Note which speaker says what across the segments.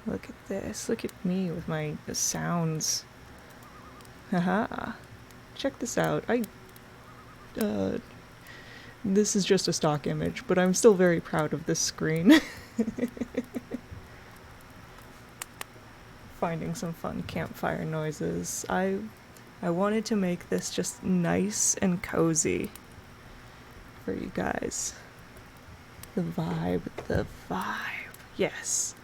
Speaker 1: Look at this. Look at me with my sounds. Haha. Check this out. This is just a stock image, but I'm still very proud of this screen. Finding some fun campfire noises. I wanted to make this just nice and cozy for you guys. The vibe. Yes.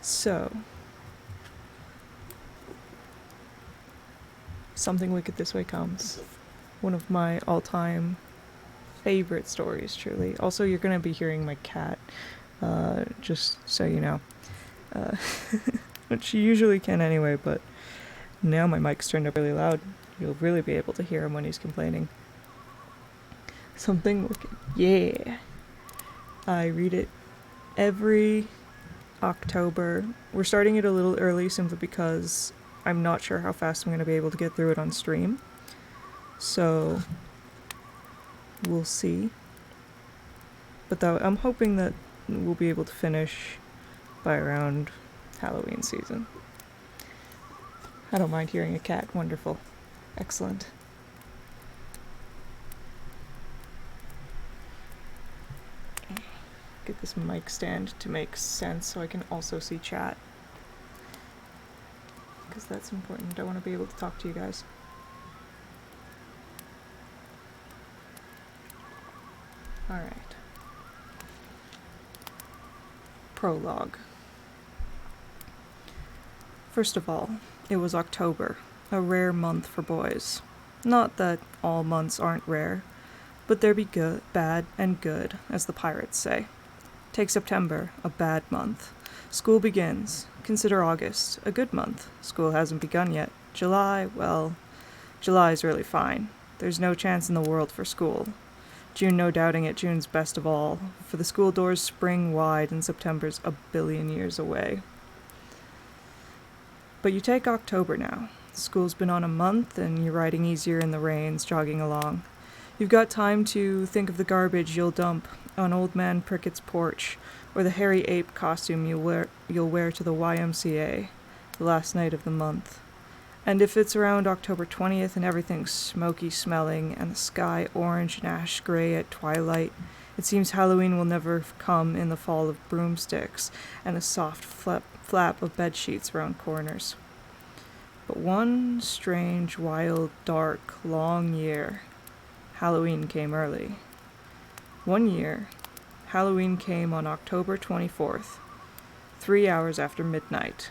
Speaker 1: So, Something Wicked This Way Comes. One of my all-time favorite stories, truly. Also, you're going to be hearing my cat, just so you know. Which you usually can anyway, but now my mic's turned up really loud. You'll really be able to hear him when he's complaining. Something Wicked. Yeah! I read it every October. We're starting it a little early simply because I'm not sure how fast I'm going to be able to get through it on stream. So, we'll see. But though I'm hoping that we'll be able to finish by around Halloween season. I don't mind hearing a cat. Wonderful. Excellent. Get this mic stand to make sense so I can also see chat. Because that's important. I want to be able to talk to you guys. Alright. Prologue. First of all, it was October, a rare month for boys. Not that all months aren't rare, but there be good, bad, and good, as the pirates say. Take September, a bad month. School begins. Consider August, a good month. School hasn't begun yet. July, well, July's really fine. There's no chance in the world for school. June, no doubting it, June's best of all, for the school doors spring wide and September's a billion years away. But you take October now. School's been on a month and you're riding easier in the rains, jogging along. You've got time to think of the garbage you'll dump on Old Man Prickett's porch, or the hairy ape costume you'll wear to the YMCA, the last night of the month. And if it's around October 20th and everything's smoky smelling and the sky orange and ash gray at twilight, it seems Halloween will never come in the fall of broomsticks and a soft flap of bedsheets around corners. But one strange, wild, dark, long year, Halloween came early. One year, Halloween came on October 24th, 3 hours after midnight.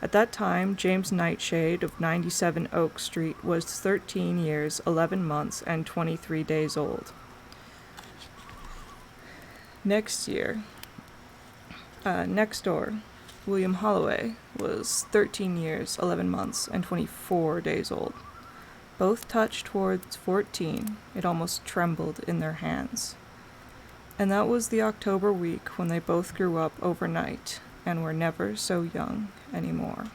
Speaker 1: At that time, James Nightshade of 97 Oak Street was 13 years, 11 months, and 23 days old. Next door, William Holloway was 13 years, 11 months, and 24 days old. Both touched towards 14. It almost trembled in their hands. And that was the October week when they both grew up overnight and were never so young anymore.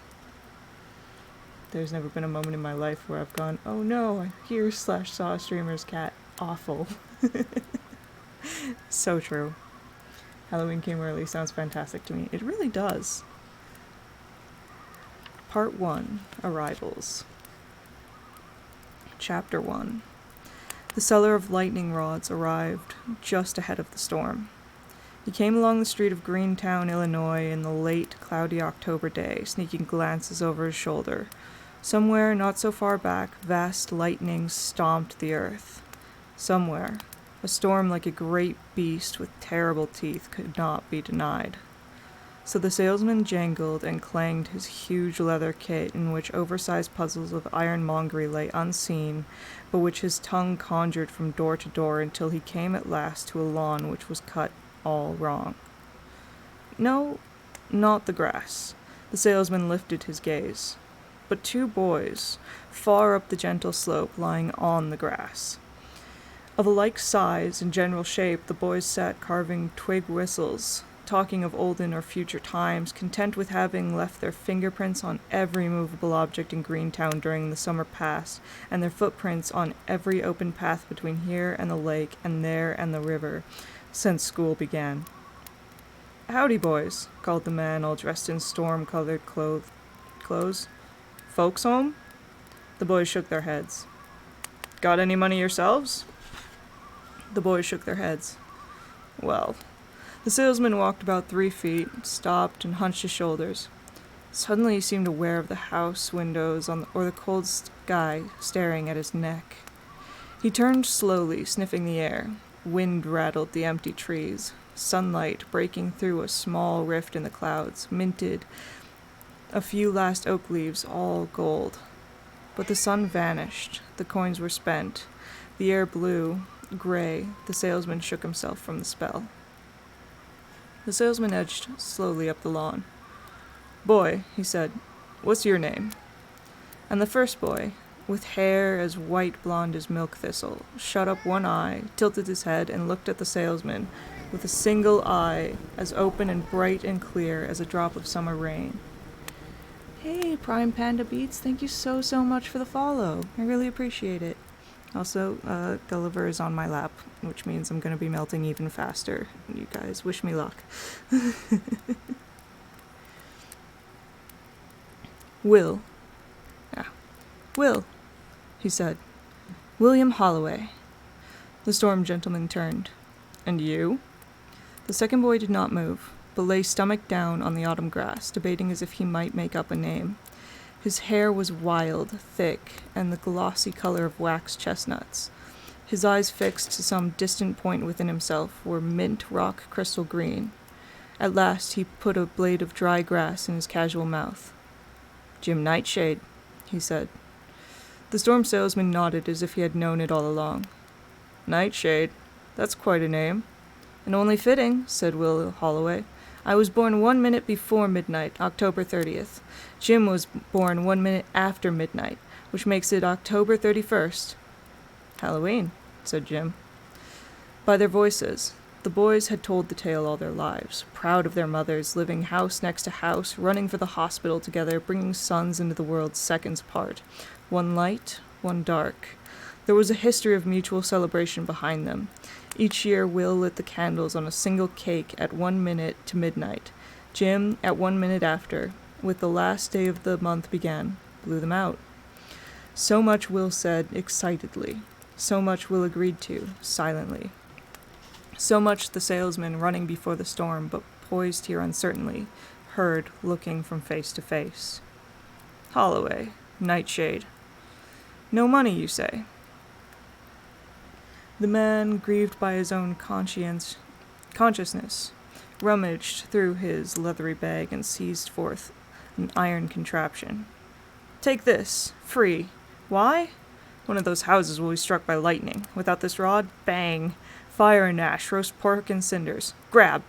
Speaker 1: There's never been a moment in my life where I've gone, oh no, I hear/saw a streamer's cat. Awful. So true. Halloween came early sounds fantastic to me. It really does. Part 1, Arrivals. Chapter 1. The seller of lightning rods arrived just ahead of the storm. He came along the street of Greentown, Illinois, in the late, cloudy October day, sneaking glances over his shoulder. Somewhere, not so far back, vast lightning stomped the earth. Somewhere, a storm like a great beast with terrible teeth could not be denied. So the salesman jangled and clanged his huge leather kit in which oversized puzzles of ironmongery lay unseen, but which his tongue conjured from door to door until he came at last to a lawn which was cut all wrong. No, not the grass. The salesman lifted his gaze. But 2 boys, far up the gentle slope, lying on the grass. Of a like size and general shape, the boys sat carving twig whistles, talking of olden or future times, content with having left their fingerprints on every movable object in Greentown during the summer past, and their footprints on every open path between here and the lake and there and the river, since school began. Howdy, boys, called the man, all dressed in storm-colored clothes. Folks home? The boys shook their heads. Got any money yourselves? The boys shook their heads. Well, the salesman walked about 3 feet, stopped, and hunched his shoulders. Suddenly he seemed aware of the house windows or the cold sky staring at his neck. He turned slowly, sniffing the air. Wind rattled the empty trees. Sunlight, breaking through a small rift in the clouds, minted a few last oak leaves, all gold. But the sun vanished. The coins were spent. The air blew, gray. The salesman shook himself from the spell. The salesman edged slowly up the lawn. Boy, he said, what's your name? And the first boy, with hair as white blonde as milk thistle, shut up one eye, tilted his head, and looked at the salesman with a single eye as open and bright and clear as a drop of summer rain. Hey, Prime Panda Beats, thank you so much for the follow. I really appreciate it. Also, Gulliver is on my lap, which means I'm going to be melting even faster. You guys, wish me luck. Will, he said. William Holloway. The storm gentleman turned. And you? The second boy did not move, but lay stomach down on the autumn grass, debating as if he might make up a name. His hair was wild, thick, and the glossy color of wax chestnuts. His eyes, fixed to some distant point within himself, were mint rock crystal green. At last he put a blade of dry grass in his casual mouth. Jim Nightshade, he said. The storm salesman nodded as if he had known it all along. Nightshade? That's quite a name. And only fitting, said Will Holloway. I was born 1 minute before midnight, October 30th. Jim was born 1 minute after midnight, which makes it October 31st. Halloween, said Jim. By their voices, the boys had told the tale all their lives, proud of their mothers, living house next to house, running for the hospital together, bringing sons into the world seconds apart. One light, one dark. There was a history of mutual celebration behind them. Each year, Will lit the candles on a single cake at 1 minute to midnight. Jim, at 1 minute after, with the last day of the month began, blew them out. So much Will said excitedly. So much Will agreed to, silently. So much the salesman, running before the storm, but poised here uncertainly, heard, looking from face to face. Holloway, Nightshade. No money, you say? The man, grieved by his own consciousness, rummaged through his leathery bag and seized forth an iron contraption. Take this, free. Why? One of those houses will be struck by lightning. Without this rod, bang! Fire and ash, roast pork and cinders. Grab!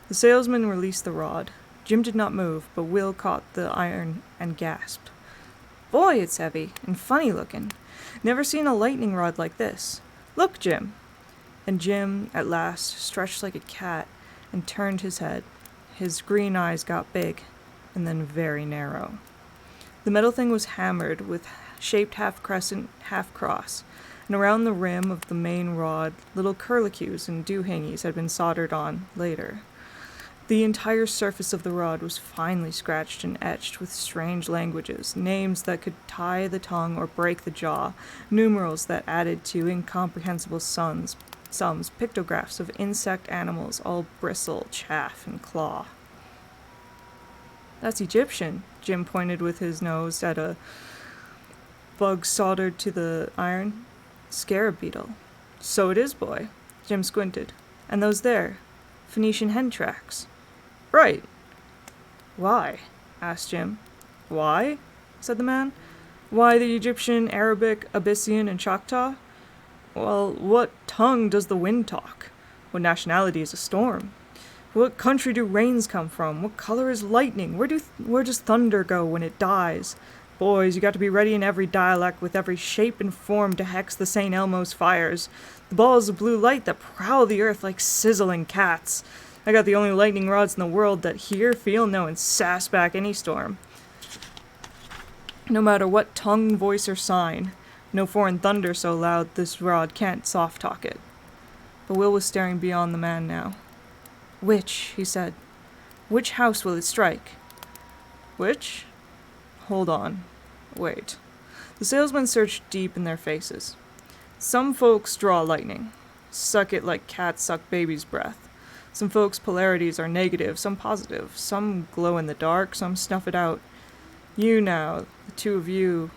Speaker 1: The salesman released the rod. Jim did not move, but Will caught the iron and gasped. Boy, it's heavy, and funny looking. Never seen a lightning rod like this. Look, Jim! And Jim, at last, stretched like a cat and turned his head. His green eyes got big, and then very narrow. The metal thing was hammered with shaped half-crescent, half-cross, and around the rim of the main rod, little curlicues and doohingies had been soldered on later. The entire surface of the rod was finely scratched and etched with strange languages, names that could tie the tongue or break the jaw, numerals that added to incomprehensible sums, pictographs of insect animals, all bristle, chaff, and claw. That's Egyptian, Jim pointed with his nose at a bug soldered to the iron. Scarab beetle. So it is, boy. Jim squinted. And those there, Phoenician hen tracks. Right. Why? Asked Jim. Why? Said the man. Why the Egyptian, Arabic, Abyssinian, and Choctaw? Well, what tongue does the wind talk? What nationality is a storm? What country do rains come from? What color is lightning? Where does thunder go when it dies? Boys, you got to be ready in every dialect with every shape and form to hex the St. Elmo's fires. The balls of blue light that prowl the earth like sizzling cats. I got the only lightning rods in the world that hear, feel, know, and sass back any storm. No matter what tongue, voice, or sign. No foreign thunder so loud this rod can't soft-talk it. But Will was staring beyond the man now. Which, he said. Which house will it strike? Which? Hold on. Wait. The salesman searched deep in their faces. Some folks draw lightning. Suck it like cats suck baby's breath. Some folks' polarities are negative, some positive. Some glow in the dark, some snuff it out. You now, the two of you...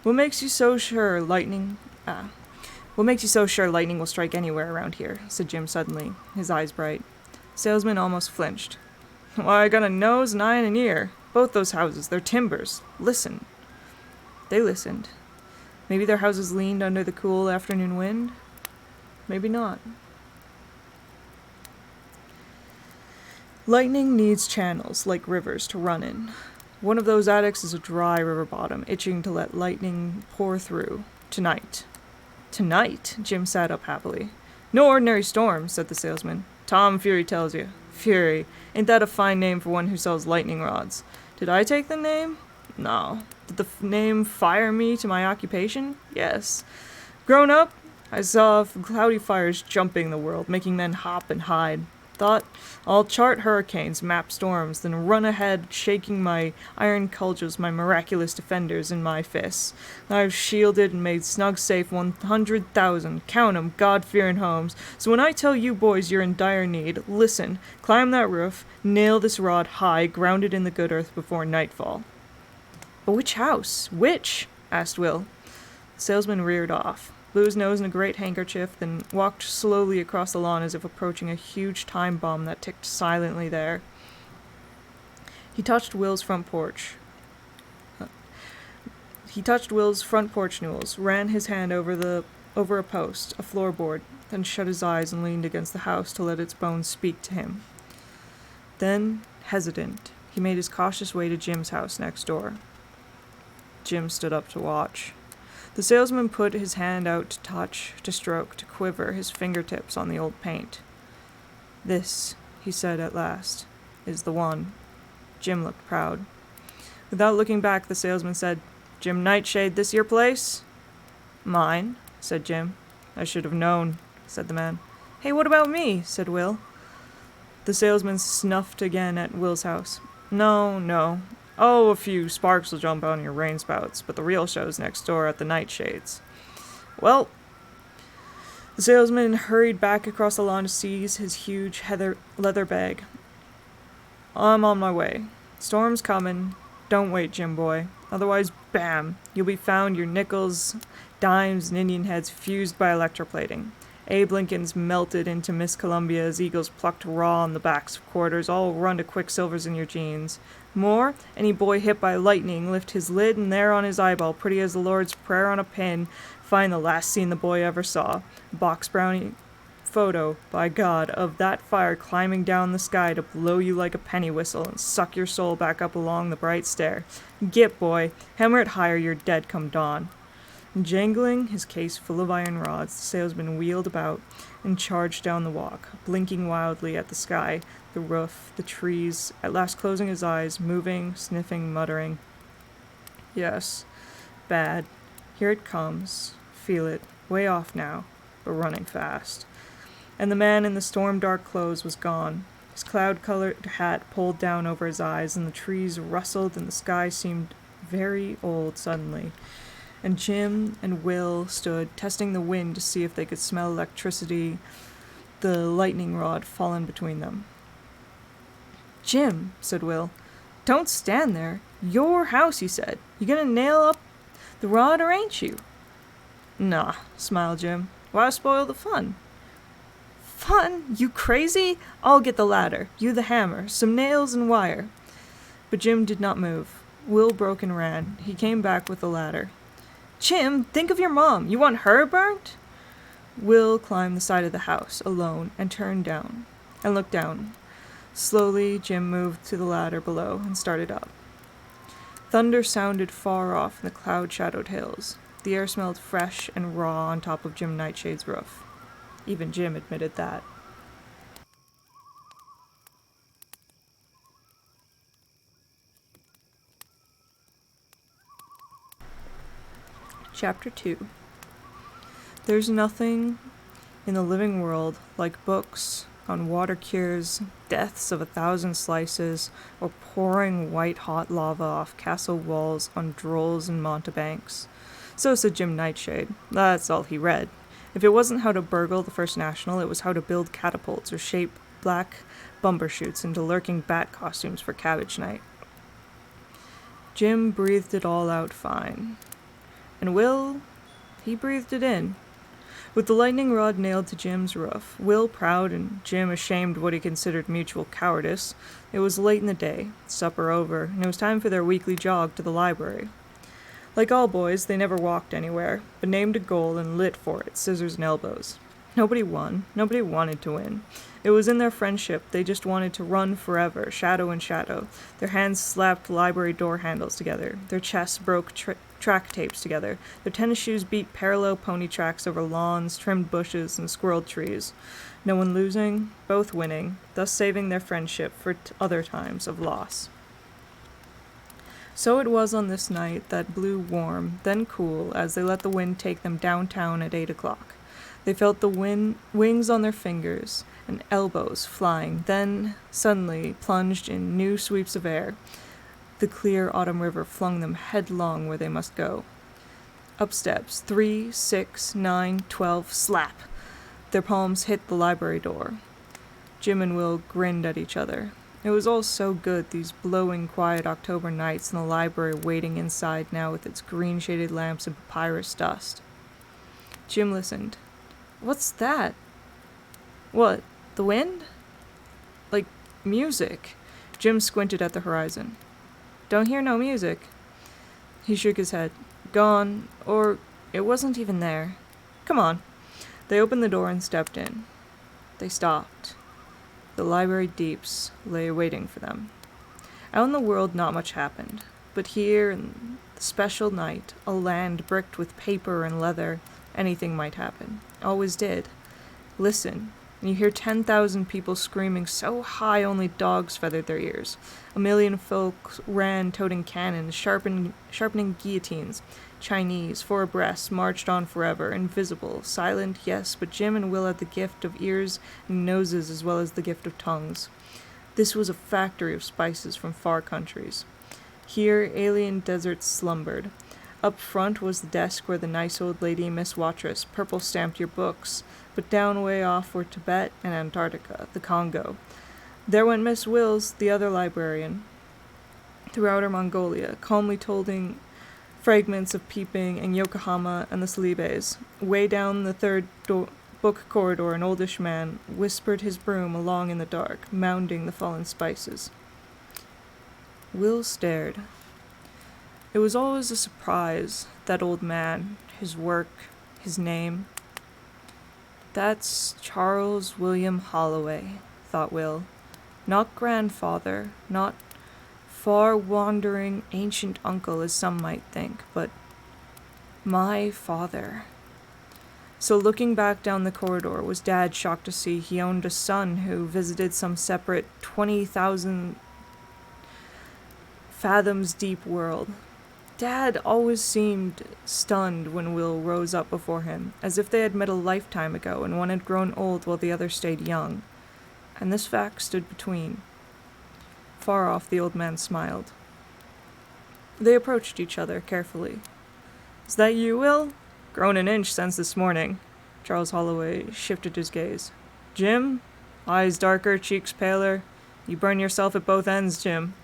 Speaker 1: What makes you so sure lightning... What makes you so sure lightning will strike anywhere around here? Said Jim suddenly, his eyes bright. The salesman almost flinched. Why, I got a nose, an eye, and an ear. Both those houses, they're timbers. Listen. They listened. Maybe their houses leaned under the cool afternoon wind. Maybe not. Lightning needs channels, like rivers, to run in. One of those attics is a dry river bottom, itching to let lightning pour through. Tonight. Tonight? Jim sat up happily. No ordinary storm, said the salesman. Tom Fury tells you. Fury. Ain't that a fine name for one who sells lightning rods? Did I take the name? No. Did the name fire me to my occupation? Yes. Grown up, I saw cloudy fires jumping the world, making men hop and hide. Thought, I'll chart hurricanes, map storms, then run ahead, shaking my iron cudgels, my miraculous defenders in my fists. I've shielded and made snug safe 100,000, count 'em, God-fearing homes. So when I tell you boys you're in dire need, listen, climb that roof, nail this rod high, ground it in the good earth before nightfall. But which house? Which? Asked Will. The salesman reared off, blew his nose in a great handkerchief, then walked slowly across the lawn as if approaching a huge time bomb that ticked silently there. He touched Will's front porch newels, ran his hand over a post, a floorboard, then shut his eyes and leaned against the house to let its bones speak to him. Then, hesitant, he made his cautious way to Jim's house next door. Jim stood up to watch. The salesman put his hand out to touch, to stroke, to quiver his fingertips on the old paint. This, he said at last, is the one. Jim looked proud. Without looking back, the salesman said, Jim Nightshade, this your place? Mine, said Jim. I should have known, said the man. Hey, what about me? Said Will. The salesman snuffed again at Will's house. No. Oh, a few sparks will jump out of your rain spouts, but the real show's next door at the Nightshades. Well, the salesman hurried back across the lawn to seize his huge leather bag. I'm on my way. Storm's coming. Don't wait, Jim boy. Otherwise, bam, you'll be found your nickels, dimes, and Indian heads fused by electroplating. Abe Lincoln's melted into Miss Columbia's eagles plucked raw on the backs of quarters, all run to quicksilvers in your jeans. More, any boy hit by lightning lift his lid, and there on his eyeball, pretty as the Lord's Prayer on a pin, find the last scene the boy ever saw. Box brownie photo, by God, of that fire climbing down the sky to blow you like a penny whistle and suck your soul back up along the bright stair. Get, boy, hammer it higher, you're dead come dawn. Jangling his case full of iron rods, the salesman wheeled about and charged down the walk, blinking wildly at the sky, the roof, the trees, at last closing his eyes, moving, sniffing, muttering. Yes, bad. Here it comes. Feel it. Way off now, but running fast. And the man in the storm-dark clothes was gone, his cloud-colored hat pulled down over his eyes, and the trees rustled, and the sky seemed very old suddenly. And Jim and Will stood testing the wind to see if they could smell electricity, the lightning rod fallen between them. Jim, said Will, don't stand there. Your house, he said. You gonna nail up the rod or ain't you? Nah, smiled Jim. Why spoil the fun? Fun? You crazy? I'll get the ladder, you the hammer, some nails and wire. But Jim did not move. Will broke and ran. He came back with the ladder. Jim, think of your mom. You want her burnt? Will climbed the side of the house, alone, and looked down. Slowly, Jim moved to the ladder below and started up. Thunder sounded far off in the cloud-shadowed hills. The air smelled fresh and raw on top of Jim Nightshade's roof. Even Jim admitted that. Chapter 2. There's nothing in the living world like books, on water cures, deaths of 1,000 slices, or pouring white-hot lava off castle walls on drolls and mountebanks. So said Jim Nightshade. That's all he read. If it wasn't how to burgle the First National, it was how to build catapults or shape black bumbershoots into lurking bat costumes for Cabbage Night. Jim breathed it all out fine. And Will, he breathed it in. With the lightning rod nailed to Jim's roof, Will proud and Jim ashamed of what he considered mutual cowardice, it was late in the day, supper over, and it was time for their weekly jog to the library. Like all boys, they never walked anywhere, but named a goal and lit for it, scissors and elbows. Nobody won. Nobody wanted to win. It was in their friendship. They just wanted to run forever, shadow in shadow. Their hands slapped library door handles together. Their chests broke track tapes together. Their tennis shoes beat parallel pony tracks over lawns, trimmed bushes, and squirreled trees. No one losing, both winning, thus saving their friendship for other times of loss. So it was on this night that blew warm, then cool, as they let the wind take them downtown at 8 o'clock. They felt the wings on their fingers and elbows flying, then suddenly plunged in new sweeps of air. The clear autumn river flung them headlong where they must go. Up steps, 3, 6, 9, 12, slap! Their palms hit the library door. Jim and Will grinned at each other. It was all so good, these blowing, quiet October nights in the library waiting inside now with its green-shaded lamps and papyrus dust. Jim listened. What's that? What, the wind? Like music. Jim squinted at the horizon. Don't hear no music. He shook his head. Gone, or it wasn't even there. Come on. They opened the door and stepped in. They stopped. The library deeps lay waiting for them. Out in the world not much happened, but here in the special night, a land bricked with paper and leather, anything might happen. Always did. Listen, and you hear 10,000 people screaming so high only dogs feathered their ears. A million folk ran toting cannons, sharpening guillotines. Chinese, 4 abreast, marched on forever, invisible, silent, yes, but Jim and Will had the gift of ears and noses as well as the gift of tongues. This was a factory of spices from far countries. Here, alien deserts slumbered. Up front was the desk where the nice old lady, Miss Watrous, purple-stamped your books, but down way off were Tibet and Antarctica, the Congo. There went Miss Wills, the other librarian, through outer Mongolia, calmly toting fragments of Peeping and Yokohama and the Celebes. Way down the third book corridor, an oldish man whispered his broom along in the dark, mounding the fallen spices. Will stared. It was always a surprise, that old man, his work, his name. That's Charles William Holloway, thought Will. Not grandfather, not far-wandering ancient uncle as some might think, but my father. So looking back down the corridor, was Dad shocked to see he owned a son who visited some separate 20,000 fathoms deep world. Dad always seemed stunned when Will rose up before him, as if they had met a lifetime ago and one had grown old while the other stayed young. And this fact stood between. Far off, the old man smiled. They approached each other carefully. Is that you, Will? Grown an inch since this morning. Charles Holloway shifted his gaze. Jim? Eyes darker, cheeks paler. You burn yourself at both ends, Jim.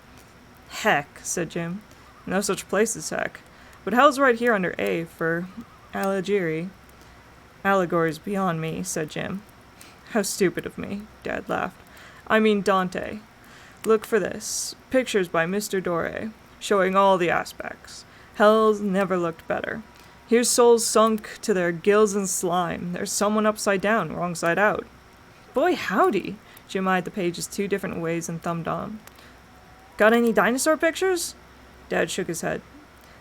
Speaker 1: Heck, said Jim. No such place as heck. But hell's right here under A for Allegiri. Allegory's beyond me, said Jim. How stupid of me, Dad laughed. I mean Dante. Look for this. Pictures by Mr. Dore, showing all the aspects. Hell's never looked better. Here's souls sunk to their gills in slime. There's someone upside down, wrong side out. Boy, howdy! Jim eyed the pages 2 different ways and thumbed on. Got any dinosaur pictures? Dad shook his head.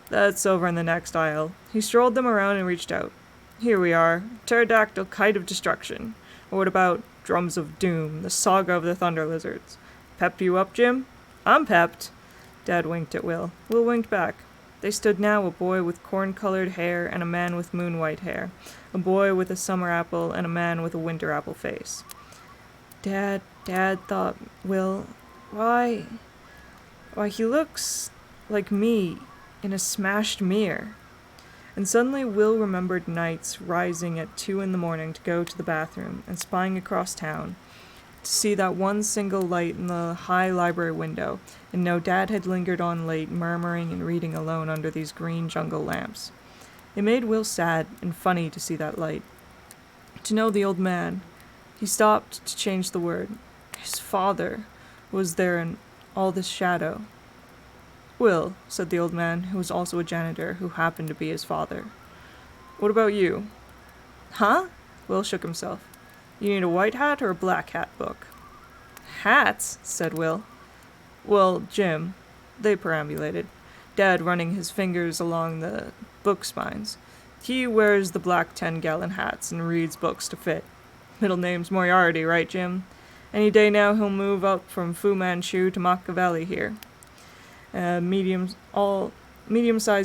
Speaker 1: That's over in the next aisle. He strolled them around and reached out. Here we are. Pterodactyl Kite of Destruction. Or what about Drums of Doom, the Saga of the Thunder Lizards? Pepped you up, Jim? I'm pepped. Dad winked at Will. Will winked back. They stood now, a boy with corn-colored hair and a man with moon-white hair. A boy with a summer apple and a man with a winter apple face. Dad, thought Will. Why, he looks like me in a smashed mirror. And suddenly Will remembered nights rising at 2 a.m. to go to the bathroom and spying across town to see that one single light in the high library window, and know Dad had lingered on late, murmuring and reading alone under these green jungle lamps. It made Will sad and funny to see that light. To know the old man. He stopped to change the word. His father was there in all this shadow. Will, said the old man, who was also a janitor, who happened to be his father. What about you? Huh? Will shook himself. You need a white hat or a black hat book? Hats, said Will. Well, Jim, they perambulated, Dad running his fingers along the book spines. He wears the black 10-gallon hats and reads books to fit. Middle name's Moriarty, right, Jim? Any day now he'll move up from Fu Manchu to Machiavelli here. Medium-sized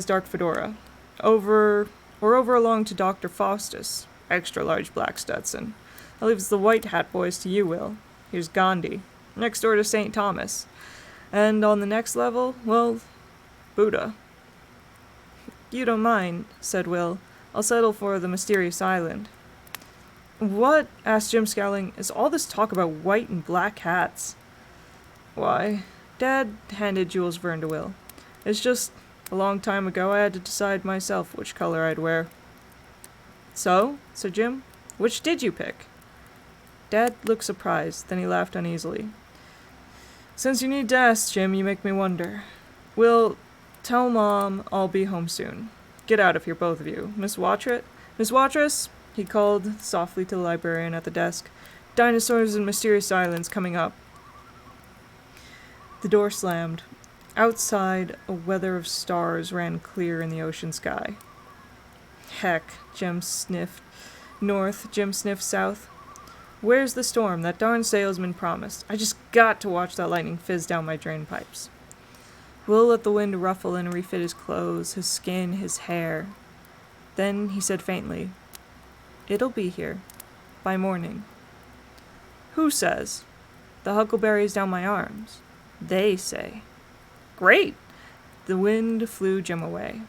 Speaker 1: dark fedora. Over along to Dr. Faustus, extra-large black Stetson. That leaves the white hat boys to you, Will. Here's Gandhi, next door to St. Thomas. And on the next level, well, Buddha. You don't mind, said Will. I'll settle for the mysterious island. What, asked Jim, scowling, is all this talk about white and black hats? Why, Dad handed Jules Verne to Will. It's just, a long time ago I had to decide myself which color I'd wear. So, said Jim, which did you pick? Dad looked surprised, then he laughed uneasily. Since you need to ask, Jim, you make me wonder. Will, tell Mom I'll be home soon. Get out of here, both of you. Miss Watrous, he called softly to the librarian at the desk. Dinosaurs and mysterious islands coming up. The door slammed. Outside, a weather of stars ran clear in the ocean sky. Heck, Jim sniffed. North, Jim sniffed south. Where's the storm that darn salesman promised? I just got to watch that lightning fizz down my drain pipes. Will let the wind ruffle and refit his clothes, his skin, his hair. Then he said faintly, It'll be here. By morning. Who says? The huckleberries down my arms. They say. Great! The wind flew Jim away.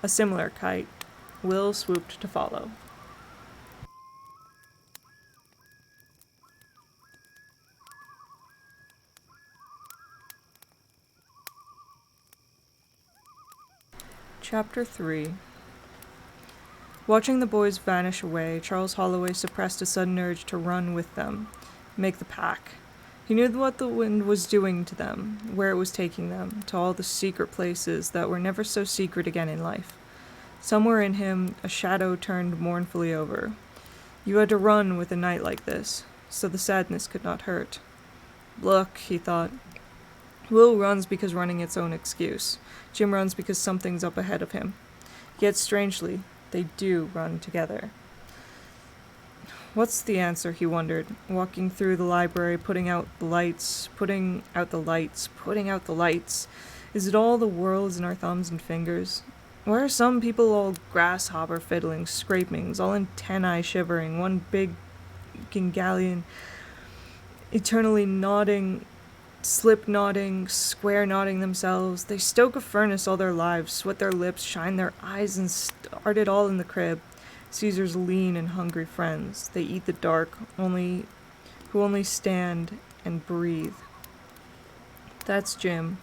Speaker 1: A similar kite. Will swooped to follow. Chapter 3. Watching the boys vanish away, Charles Holloway suppressed a sudden urge to run with them, make the pack. He knew what the wind was doing to them, where it was taking them, to all the secret places that were never so secret again in life. Somewhere in him, a shadow turned mournfully over. You had to run with a night like this, so the sadness could not hurt. Look, he thought. Will runs because running its own excuse. Jim runs because something's up ahead of him. Yet strangely, they do run together. What's the answer, he wondered, walking through the library, putting out the lights. Is it all the worlds in our thumbs and fingers? Why are some people all grasshopper fiddling, scrapings, all antennae shivering, one big galleon eternally nodding, slip nodding, square nodding themselves? They stoke a furnace all their lives, sweat their lips, shine their eyes, and start it all in the crib. Caesar's lean and hungry friends. They eat the dark, who only stand and breathe. That's Jim,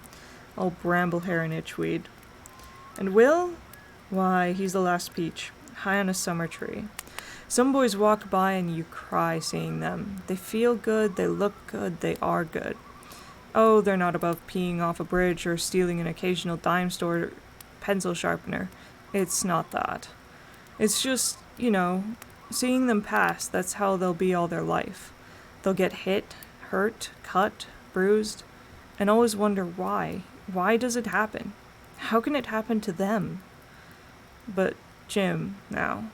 Speaker 1: all bramble hair and itchweed. And Will? Why, he's the last peach, high on a summer tree. Some boys walk by and you cry seeing them. They feel good, they look good, they are good. Oh, they're not above peeing off a bridge or stealing an occasional dime store pencil sharpener. It's not that. It's just, seeing them pass, that's how they'll be all their life. They'll get hit, hurt, cut, bruised, and always wonder why. Why does it happen? How can it happen to them? But Jim, now,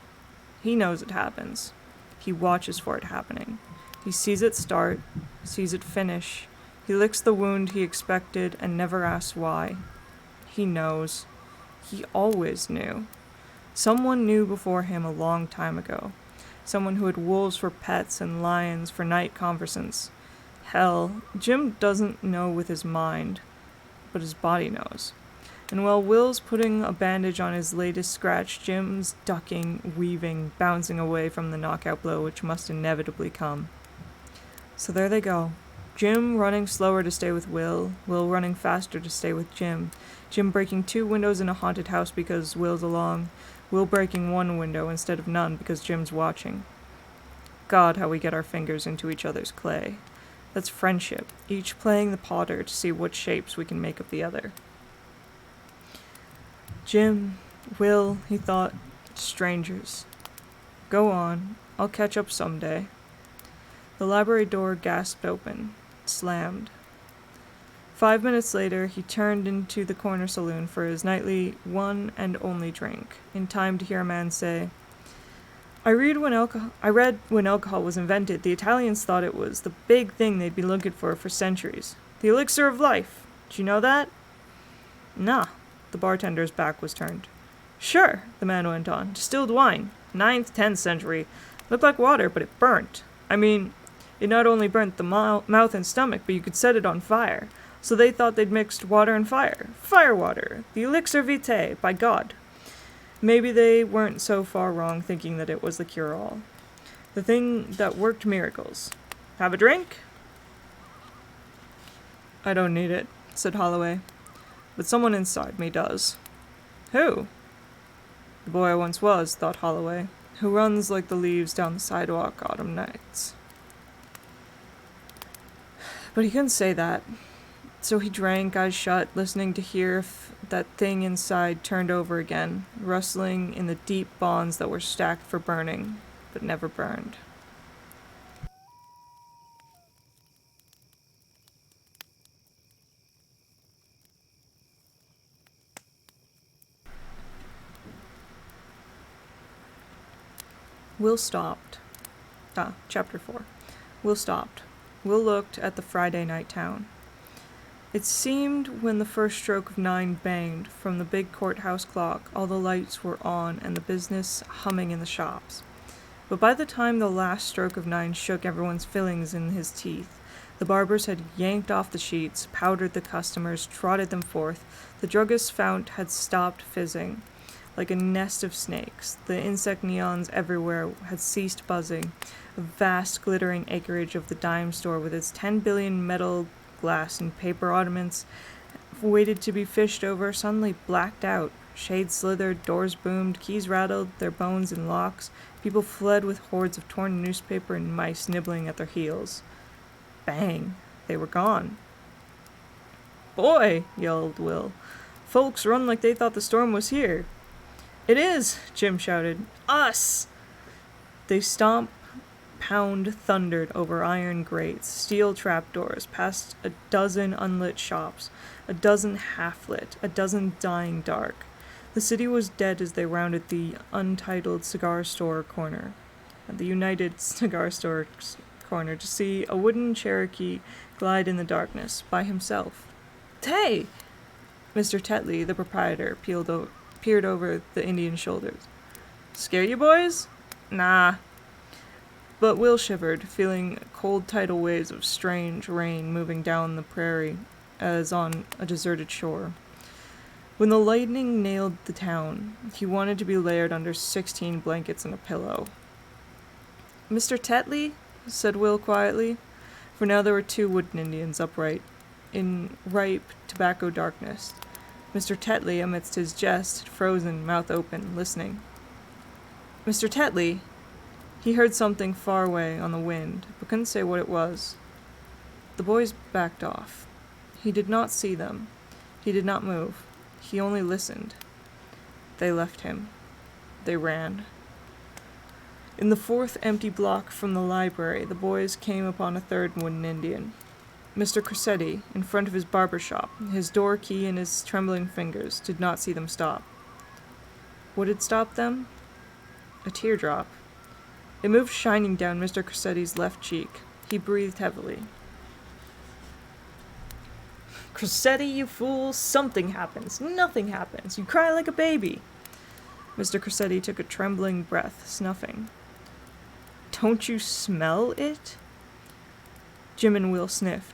Speaker 1: he knows it happens. He watches for it happening. He sees it start, sees it finish. He licks the wound he expected and never asks why. He knows. He always knew. Someone knew before him a long time ago. someone who had wolves for pets and lions for night conversants. Hell, Jim doesn't know with his mind, but his body knows. And while Will's putting a bandage on his latest scratch, Jim's ducking, weaving, bouncing away from the knockout blow which must inevitably come. So there they go. Jim running slower to stay with Will running faster to stay with Jim breaking 2 windows in a haunted house because Will's along, Will breaking 1 window instead of none because Jim's watching. God, how we get our fingers into each other's clay. That's friendship, each playing the potter to see what shapes we can make of the other. Jim, Will, he thought, strangers. Go on, I'll catch up someday. The library door gasped open, slammed. 5 minutes later, he turned into the corner saloon for his nightly one and only drink, in time to hear a man say, I read when alcohol was invented, the Italians thought it was the big thing they'd be looking for centuries. The elixir of life. Did you know that? Nah. The bartender's back was turned. Sure, the man went on. Distilled wine. 9th, 10th century. Looked like water, but it burnt. I mean, it not only burnt the mouth and stomach, but you could set it on fire. So they thought they'd mixed water and fire. Fire water. The elixir vitae, by God. Maybe they weren't so far wrong thinking that it was the cure-all. The thing that worked miracles. Have a drink? I don't need it, said Holloway. But someone inside me does. Who? The boy I once was, thought Holloway, who runs like the leaves down the sidewalk autumn nights. But he couldn't say that. So he drank, eyes shut, listening to hear if that thing inside turned over again, rustling in the deep bonds that were stacked for burning, but never burned. Will stopped. Chapter 4. Will stopped. Will looked at the Friday night town. It seemed when the first stroke of 9 banged from the big courthouse clock, all the lights were on and the business humming in the shops. But by the time the last stroke of 9 shook everyone's fillings in his teeth, the barbers had yanked off the sheets, powdered the customers, trotted them forth, the druggist's fount had stopped fizzing. Like a nest of snakes, the insect neons everywhere had ceased buzzing. A vast glittering acreage of the dime store with its 10 billion metal, glass, and paper ornaments waited to be fished over suddenly blacked out. Shades slithered, doors boomed, keys rattled, their bones in locks. People fled with hordes of torn newspaper and mice nibbling at their heels. Bang! They were gone. Boy! Yelled Will. Folks run like they thought the storm was here. It is! Jim shouted. Us! They stomped, pound thundered over iron grates, steel trapdoors, past a dozen unlit shops, a dozen half-lit, a dozen dying dark. The city was dead as they rounded the untitled cigar store corner, the United Cigar Store corner, to see a wooden Cherokee glide in the darkness, by himself. Hey! Mr. Tetley, the proprietor, peered over the Indian's shoulders. Scare you boys? Nah. But Will shivered, feeling cold tidal waves of strange rain moving down the prairie as on a deserted shore. When the lightning nailed the town, he wanted to be layered under 16 blankets and a pillow. Mr. Tetley? Said Will quietly, for now there were 2 wooden Indians upright, in ripe tobacco darkness. Mr. Tetley, amidst his jest, had frozen, mouth open, listening. Mr. Tetley! He heard something far away on the wind, but couldn't say what it was. The boys backed off. He did not see them. He did not move. He only listened. They left him. They ran. In the 4th empty block from the library, the boys came upon a 3rd wooden Indian. Mr. Cressetti, in front of his barber shop, his door key in his trembling fingers, did not see them stop. What had stopped them? A teardrop. It moved shining down Mr. Cressetti's left cheek. He breathed heavily. Cressetti, you fool! Something happens! Nothing happens! You cry like a baby! Mr. Cressetti took a trembling breath, snuffing. Don't you smell it? Jim and Will sniffed.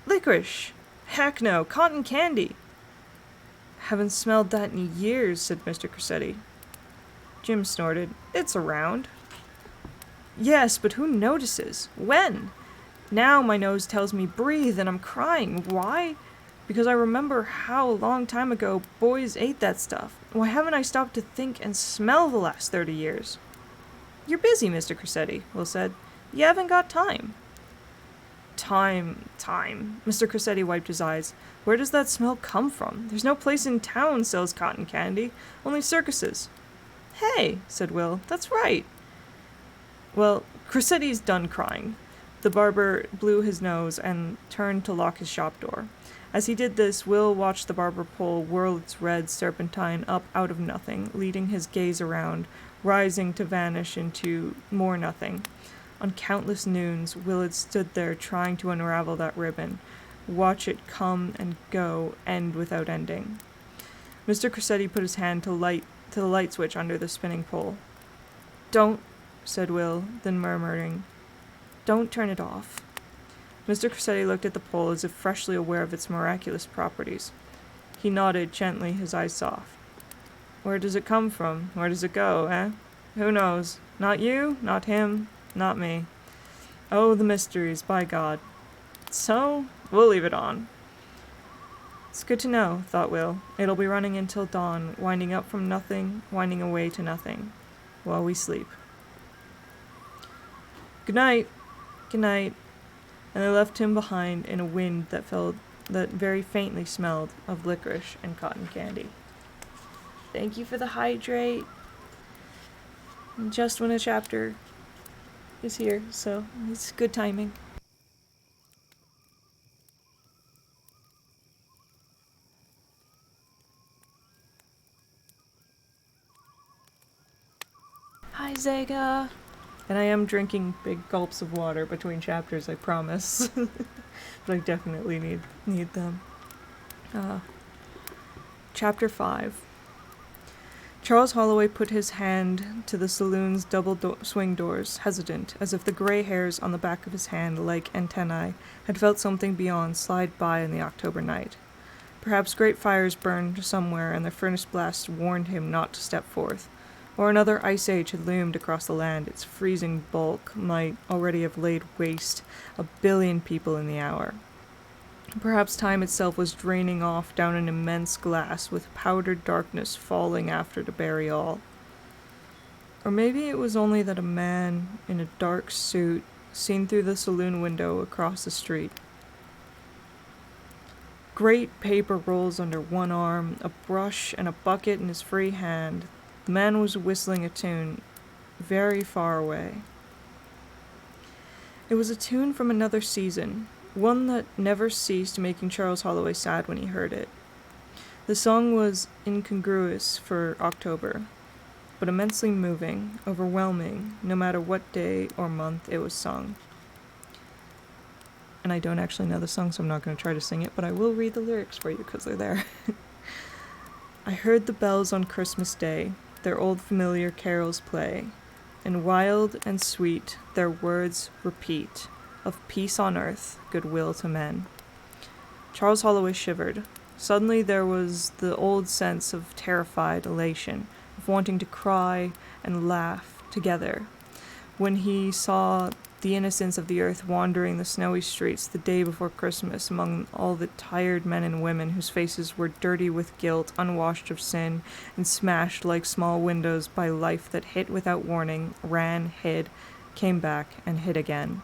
Speaker 1: Licorice! Heck no, cotton candy! Haven't smelled that in years, said Mr. Cressetti. Jim snorted. It's around. Yes, but who notices? When? Now my nose tells me breathe and I'm crying. Why? Because I remember how a long time ago boys ate that stuff. Why haven't I stopped to think and smell the last 30 years? You're busy, Mr. Cressetti, Will said. You haven't got time. Time. Mr. Cressetti wiped his eyes. Where does that smell come from? There's no place in town sells cotton candy. Only circuses. Hey, said Will, that's right. Well, Cressetti's done crying. The barber blew his nose and turned to lock his shop door. As he did this, Will watched the barber pole whirl its red serpentine up out of nothing, leading his gaze around, rising to vanish into more nothing. On countless noons, Will had stood there trying to unravel that ribbon, watch it come and go, end without ending. Mr. Cressetti put his hand to the light switch under the spinning pole. Don't, said Will, then murmuring, don't turn it off. Mr. Cressetti looked at the pole as if freshly aware of its miraculous properties. He nodded gently, his eyes soft. Where does it come from? Where does it go, eh? Who knows? Not you, not him, not me. Oh, the mysteries, by God. So, we'll leave it on. It's good to know, thought Will. It'll be running until dawn, winding up from nothing, winding away to nothing, while we sleep. Good night. Good night. And they left him behind in a wind that very faintly smelled of licorice and cotton candy. Thank you for the hydrate. And just when a chapter is here, so it's good timing. Hi, Zega. And I am drinking big gulps of water between chapters, I promise. But I definitely need them. Chapter 5. Charles Holloway put his hand to the saloon's double swing doors, hesitant, as if the gray hairs on the back of his hand, like antennae, had felt something beyond slide by in the October night. Perhaps great fires burned somewhere, and their furnace blasts warned him not to step forth. Or another ice age had loomed across the land. Its freezing bulk might already have laid waste 1 billion people in the hour. Perhaps time itself was draining off down an immense glass, with powdered darkness falling after to bury all. Or maybe it was only that a man in a dark suit, seen through the saloon window across the street. Great paper rolls under one arm, a brush and a bucket in his free hand. The man was whistling a tune, very far away. It was a tune from another season, one that never ceased making Charles Holloway sad when he heard it. The song was incongruous for October, but immensely moving, overwhelming, no matter what day or month it was sung. And I don't actually know the song, so I'm not going to try to sing it, but I will read the lyrics for you because they're there. I heard the bells on Christmas Day, their old familiar carols play, and wild and sweet their words repeat, of peace on earth, goodwill to men. Charles Holloway shivered. Suddenly there was the old sense of terrified elation, of wanting to cry and laugh together, when he saw the innocence of the earth wandering the snowy streets the day before Christmas among all the tired men and women whose faces were dirty with guilt, unwashed of sin, and smashed like small windows by life that hit without warning, ran, hid, came back, and hid again.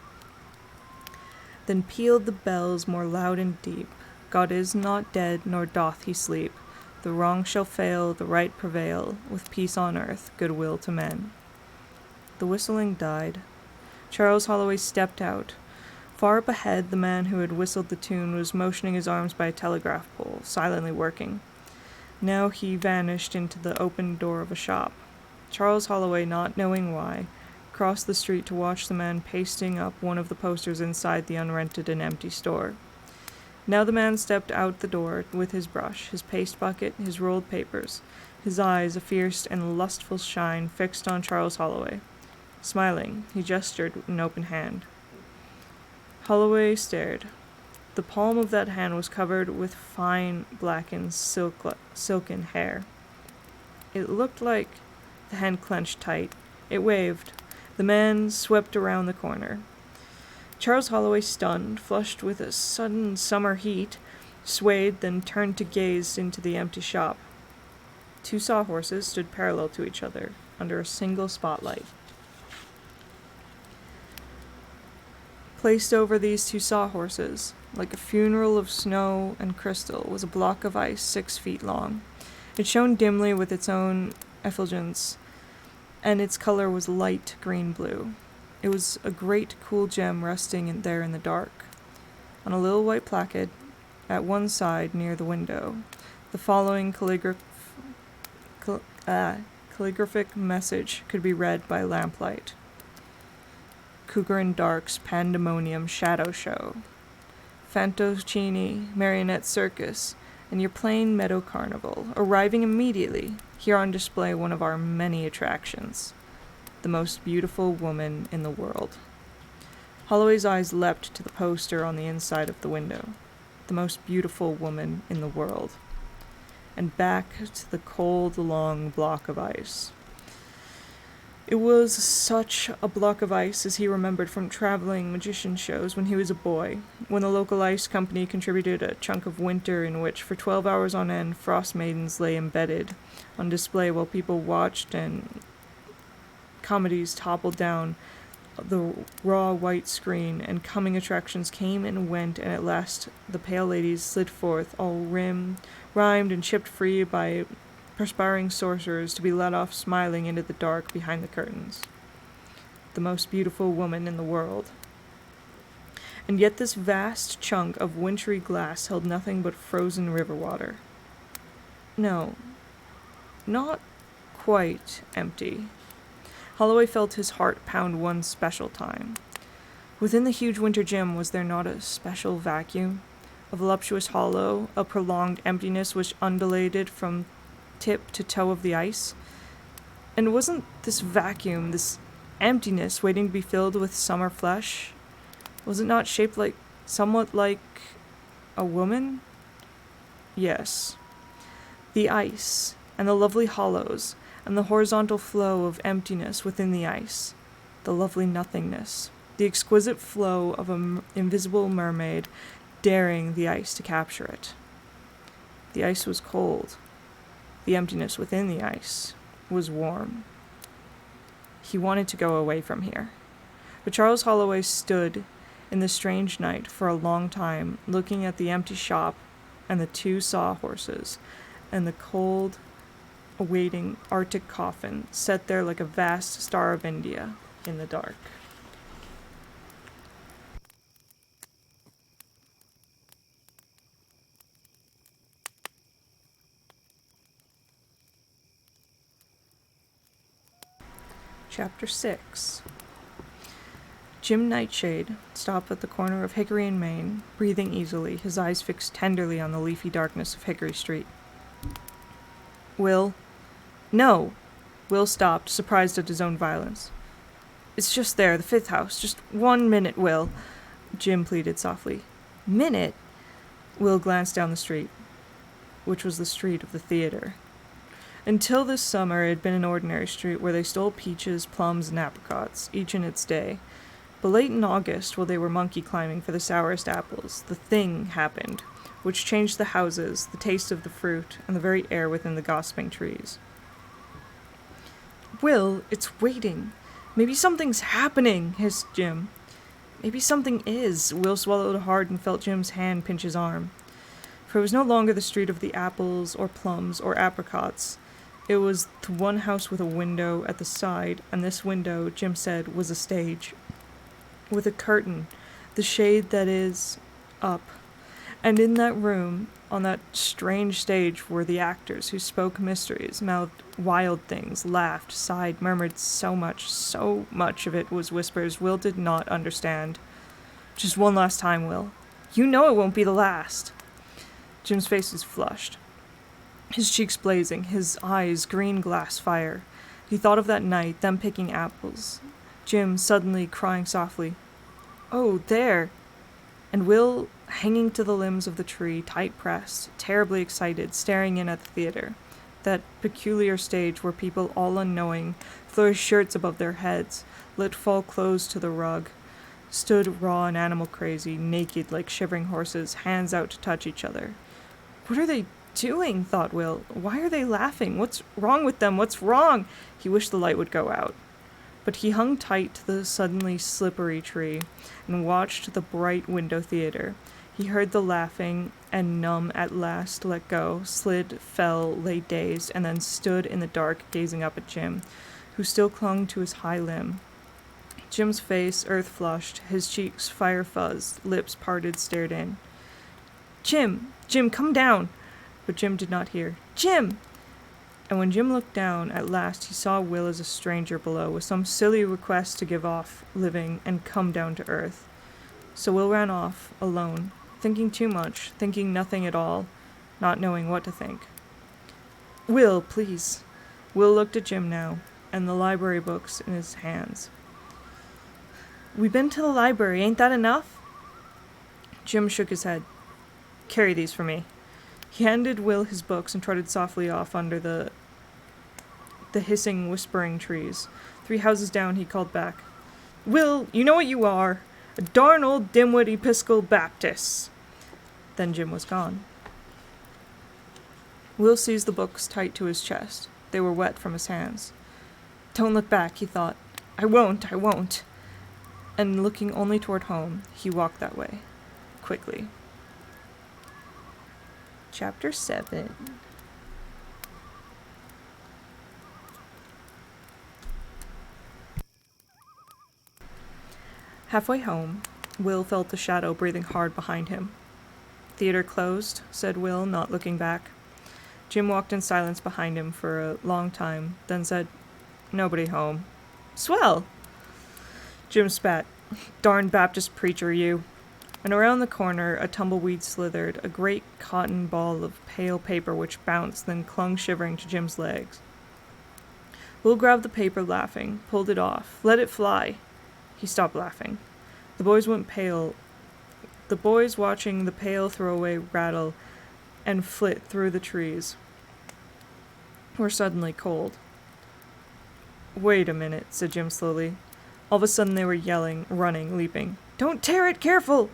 Speaker 1: Then pealed the bells more loud and deep. God is not dead, nor doth he sleep. The wrong shall fail, the right prevail, with peace on earth, goodwill to men. The whistling died. Charles Holloway stepped out. Far up ahead, the man who had whistled the tune was motioning his arms by a telegraph pole, silently working. Now he vanished into the open door of a shop. Charles Holloway, not knowing why, crossed the street to watch the man pasting up one of the posters inside the unrented and empty store. Now the man stepped out the door with his brush, his paste bucket, his rolled papers, his eyes, a fierce and lustful shine, fixed on Charles Holloway. Smiling, he gestured with an open hand. Holloway stared. The palm of that hand was covered with fine, blackened, silken hair. It looked like the hand clenched tight. It waved. The man swept around the corner. Charles Holloway, stunned, flushed with a sudden summer heat, swayed, then turned to gaze into the empty shop. 2 sawhorses stood parallel to each other, under a single spotlight. Placed over these 2 sawhorses, like a funeral of snow and crystal, was a block of ice 6 feet long. It shone dimly with its own effulgence, and its color was light green-blue. It was a great cool gem resting there in the dark. On a little white placard, at one side near the window, the following calligraphic message could be read by lamplight. Cougar and Dark's Pandemonium Shadow Show. Fantoccini Marionette Circus and your plain meadow carnival, arriving immediately. Here on display one of our many attractions. The most beautiful woman in the world. Holloway's eyes leapt to the poster on the inside of the window. The most beautiful woman in the world. And back to the cold, long block of ice. It was such a block of ice as he remembered from traveling magician shows when he was a boy, when the local ice company contributed a chunk of winter in which for 12 hours on end frost maidens lay embedded on display while people watched and comedies toppled down the raw white screen and coming attractions came and went, and at last the pale ladies slid forth, all rhymed and chipped free by perspiring sorcerers, to be let off smiling into the dark behind the curtains. The most beautiful woman in the world. And yet this vast chunk of wintry glass held nothing but frozen river water. No, not quite empty. Holloway felt his heart pound one special time. Within the huge winter gym was there not a special vacuum? A voluptuous hollow, a prolonged emptiness which undulated from tip to toe of the ice? And wasn't this vacuum, this emptiness, waiting to be filled with summer flesh? Was it not shaped somewhat like a woman? Yes. The ice, and the lovely hollows, and the horizontal flow of emptiness within the ice, the lovely nothingness, the exquisite flow of an invisible mermaid daring the ice to capture it. The ice was cold. The emptiness within the ice was warm. He wanted to go away from here. But Charles Holloway stood in the strange night for a long time, looking at the empty shop and the 2 sawhorses and the cold, awaiting Arctic coffin set there like a vast star of India in the dark. Chapter 6. Jim Nightshade stopped at the corner of Hickory and Main, breathing easily, his eyes fixed tenderly on the leafy darkness of Hickory Street. Will? No! Will stopped, surprised at his own violence. It's just there, the 5th house. Just 1 minute, Will, Jim pleaded softly. Minute? Will glanced down the street, which was the street of the theater. Until this summer, it had been an ordinary street where they stole peaches, plums, and apricots, each in its day. But late in August, while they were monkey climbing for the sourest apples, the thing happened, which changed the houses, the taste of the fruit, and the very air within the gossiping trees. Will, it's waiting. Maybe something's happening, hissed Jim. Maybe something is. Will swallowed hard and felt Jim's hand pinch his arm. For it was no longer the street of the apples, or plums, or apricots. It was the one house with a window at the side, and this window, Jim said, was a stage. With a curtain, the shade that is up. And in that room, on that strange stage, were the actors who spoke mysteries, mouthed wild things, laughed, sighed, murmured so much of it was whispers Will did not understand. Just one last time, Will. You know it won't be the last. Jim's face was flushed, his cheeks blazing, his eyes green glass fire. He thought of that night, them picking apples, Jim suddenly crying softly, "Oh, there!" And Will, hanging to the limbs of the tree, tight pressed, terribly excited, staring in at the theater. That peculiar stage where people, all unknowing, flourish shirts above their heads, let fall clothes to the rug, stood raw and animal crazy, naked like shivering horses, hands out to touch each other. What are they doing? Thought Will. Why are they laughing? What's wrong with them? What's wrong? He wished the light would go out. But he hung tight to the suddenly slippery tree and watched the bright window theater. He heard the laughing, and numb at last let go, slid, fell, lay dazed, and then stood in the dark gazing up at Jim, who still clung to his high limb. Jim's face earth-flushed, his cheeks fire-fuzzed, lips parted, stared in. "Jim! Jim, come down!" But Jim did not hear. "Jim!" And when Jim looked down, at last he saw Will as a stranger below, with some silly request to give off living and come down to earth. So Will ran off, alone, thinking too much, thinking nothing at all, not knowing what to think. "Will, please." Will looked at Jim now, and the library books in his hands. "We been to the library, ain't that enough?" Jim shook his head. "Carry these for me." He handed Will his books and trotted softly off under the hissing, whispering trees. 3 houses down, he called back, "Will, you know what you are? A darn old dimwit Episcopal Baptist." Then Jim was gone. Will seized the books tight to his chest. They were wet from his hands. "Don't look back," he thought. I won't." And looking only toward home, he walked that way, quickly. Chapter 7. Halfway home, Will felt the shadow breathing hard behind him. "Theater closed," said Will, not looking back. Jim walked in silence behind him for a long time, then said, "Nobody home." "Swell!" Jim spat. "Darn Baptist preacher, you." And around the corner, a tumbleweed slithered, a great cotton ball of pale paper which bounced, then clung shivering to Jim's legs. Will grabbed the paper, laughing, pulled it off, let it fly. He stopped laughing. The boys went pale. The boys watching the pale throwaway rattle and flit through the trees were suddenly cold. "Wait a minute," said Jim slowly. All of a sudden they were yelling, running, leaping. "Don't tear it! Careful!"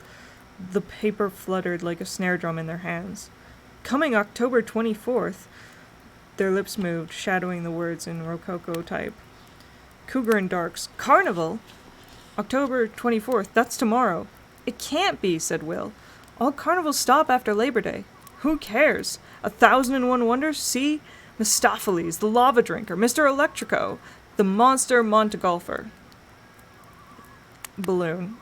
Speaker 1: The paper fluttered like a snare drum in their hands. "Coming October 24th. Their lips moved, shadowing the words in rococo type. "Cougar and Darks. Carnival? October 24th. That's tomorrow." "It can't be," said Will. "All carnivals stop after Labor Day." "Who cares? 1,001 Wonders? See? Mephistopheles, the lava drinker, Mr. Electrico, the monster Montgolfer." "Balloon."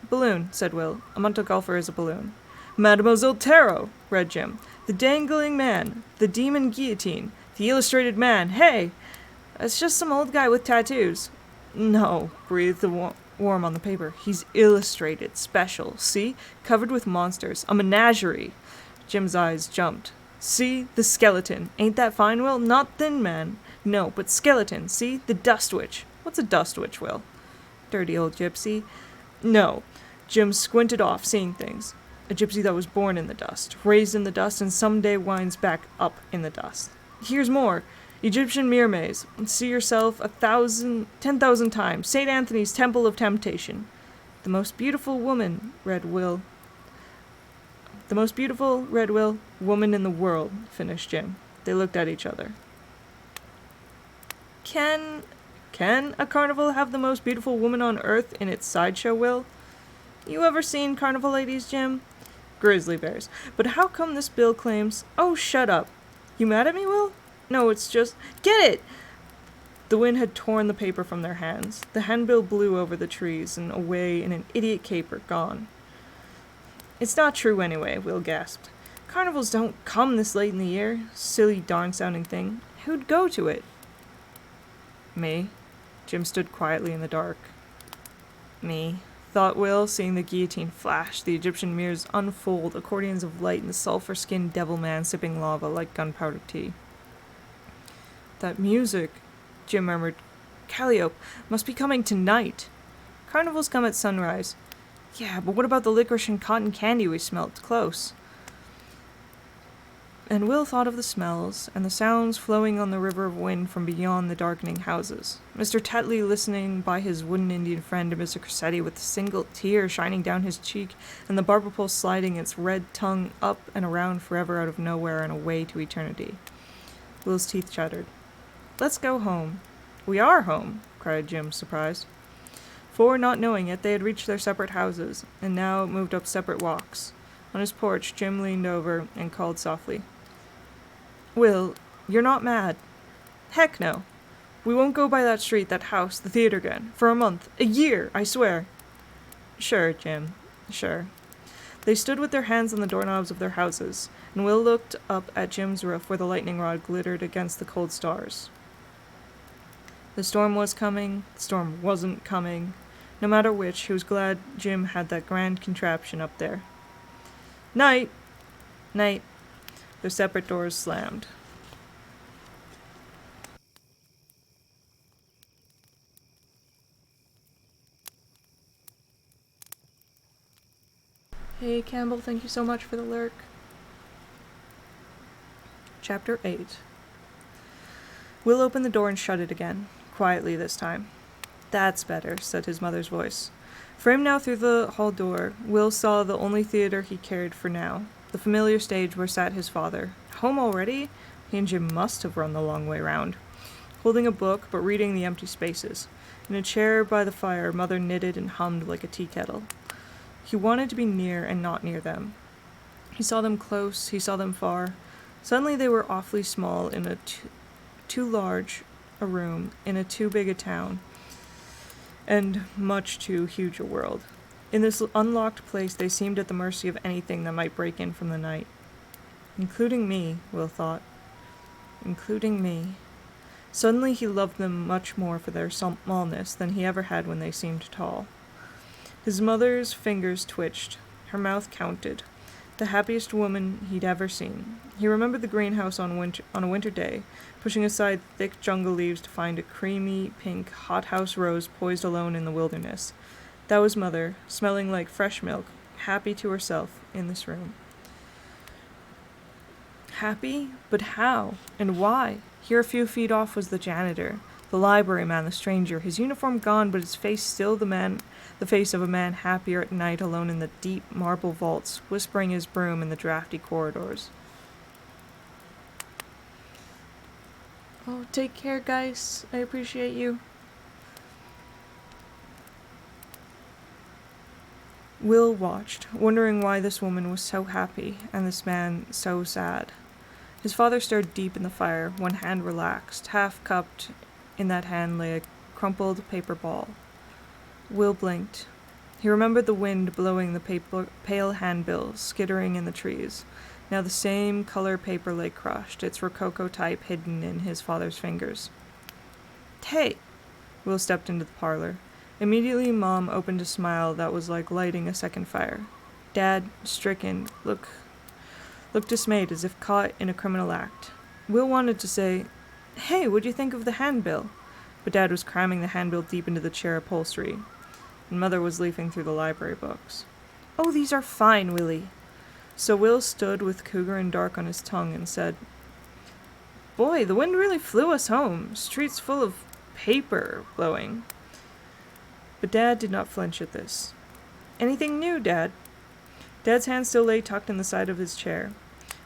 Speaker 1: "Balloon," said Will. "A Montgolfer is a balloon." "Mademoiselle Tarot," read Jim. "The Dangling Man, the Demon Guillotine, the Illustrated Man. Hey! It's just some old guy with tattoos." "No," breathed the worm on the paper. "He's illustrated, special. See? Covered with monsters. A menagerie." Jim's eyes jumped. "See? The skeleton. Ain't that fine, Will? Not Thin Man. No, but skeleton. See? The Dust Witch." "What's a Dust Witch, Will?" "Dirty old gypsy." "No." Jim squinted off, seeing things. "A gypsy that was born in the dust, raised in the dust, and someday winds back up in the dust. Here's more. Egyptian mirror maze. See yourself 10,000 times. St. Anthony's Temple of Temptation." "The most beautiful woman," read Will. "The most beautiful," read Will, "woman in the world," finished Jim. They looked at each other. Can a carnival have the most beautiful woman on earth in its sideshow, Will? You ever seen carnival ladies, Jim? Grizzly bears. But how come this bill claims... Oh, shut up. You mad at me, Will? No, it's just... Get it! The wind had torn the paper from their hands. The handbill blew over the trees and away in an idiot caper, gone. "It's not true anyway," Will gasped. "Carnivals don't come this late in the year. Silly darn-sounding thing. Who'd go to it?" "Me." Jim stood quietly in the dark. "Me," thought Will, seeing the guillotine flash, the Egyptian mirrors unfold, accordions of light, and the sulphur-skinned devil man sipping lava like gunpowder tea. "That music," Jim murmured Calliope must be coming tonight. Carnivals come at sunrise. Yeah, but what about the licorice and cotton candy we smelt close? And Will thought of the smells, and the sounds flowing on the river of wind from beyond the darkening houses. Mr. Tetley listening by his wooden Indian friend, and Mr. Cressetti with a single tear shining down his cheek, and the barber pole sliding its red tongue up and around forever out of nowhere and away to eternity. Will's teeth chattered. Let's go home. We are home, cried Jim, surprised. For, not knowing it, they had reached their separate houses, and now moved up separate walks. On his porch, Jim leaned over and called softly. Will, you're not mad. Heck no. We won't go by that street, that house, the theater again. For a month. A year, I swear. Sure, Jim. Sure. They stood with their hands on the doorknobs of their houses, and Will looked up at Jim's roof where the lightning rod glittered against the cold stars. The storm was coming. The storm wasn't coming. No matter which, he was glad Jim had that grand contraption up there. Night. Night. Their separate doors slammed. Hey, Campbell, thank you so much for the lurk. Chapter 8. Will opened the door and shut it again, quietly this time. That's better, said his mother's voice. Framed now through the hall door, Will saw the only theater he cared for now, the familiar stage where sat his father. Home already? He and Jim must have run the long way round. Holding a book, but reading the empty spaces. In a chair by the fire, Mother knitted and hummed like a tea kettle. He wanted to be near and not near them. He saw them close, he saw them far. Suddenly they were awfully small in a too large a room, in a too big a town, and much too huge a world. In this unlocked place they seemed at the mercy of anything that might break in from the night. Including me, Will thought. Including me. Suddenly he loved them much more for their smallness than he ever had when they seemed tall. His mother's fingers twitched. Her mouth counted. The happiest woman he'd ever seen. He remembered the greenhouse on a winter day, pushing aside thick jungle leaves to find a creamy pink hothouse rose poised alone in the wilderness. That was Mother, smelling like fresh milk, happy to herself in this room. Happy? But how? And why? Here a few feet off was the janitor, the library man, the stranger, his uniform gone, but his face still the face of a man happier at night alone in the deep marble vaults, whispering his broom in the drafty corridors. Oh, take care, guys. I appreciate you. Will watched, wondering why this woman was so happy and this man so sad. His father stared deep in the fire, one hand relaxed. Half cupped in that hand lay a crumpled paper ball. Will blinked. He remembered the wind blowing the pale handbills, skittering in the trees. Now the same color paper lay crushed, its rococo type hidden in his father's fingers. Hey! Will stepped into the parlor. Immediately Mom opened a smile that was like lighting a second fire. Dad, stricken, looked dismayed as if caught in a criminal act. Will wanted to say, Hey, what'd you think of the handbill? But Dad was cramming the handbill deep into the chair upholstery, and Mother was leafing through the library books. Oh, these are fine, Willie. So Will stood with cougar and dark on his tongue and said, Boy, the wind really flew us home. Streets full of paper blowing. But Dad did not flinch at this. Anything new, Dad? Dad's hand still lay tucked in the side of his chair.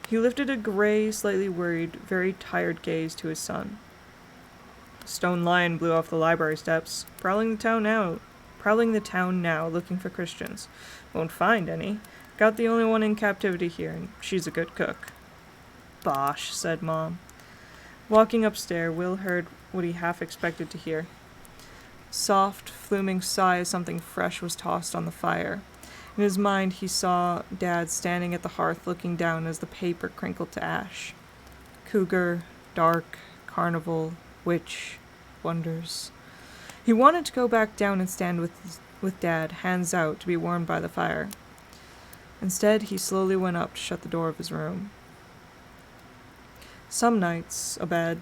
Speaker 1: He lifted a gray, slightly worried, very tired gaze to his son. A stone lion blew off the library steps, prowling the town now, looking for Christians. Won't find any. Got the only one in captivity here, and she's a good cook. Bosh, said Mom. Walking upstairs, Will heard what he half expected to hear. Soft, fluming sigh as something fresh was tossed on the fire. In his mind he saw Dad standing at the hearth looking down as the paper crinkled to ash. Cougar, dark, carnival, witch, wonders. He wanted to go back down and stand with Dad, hands out, to be warmed by the fire. Instead, he slowly went up to shut the door of his room. Some nights, abed,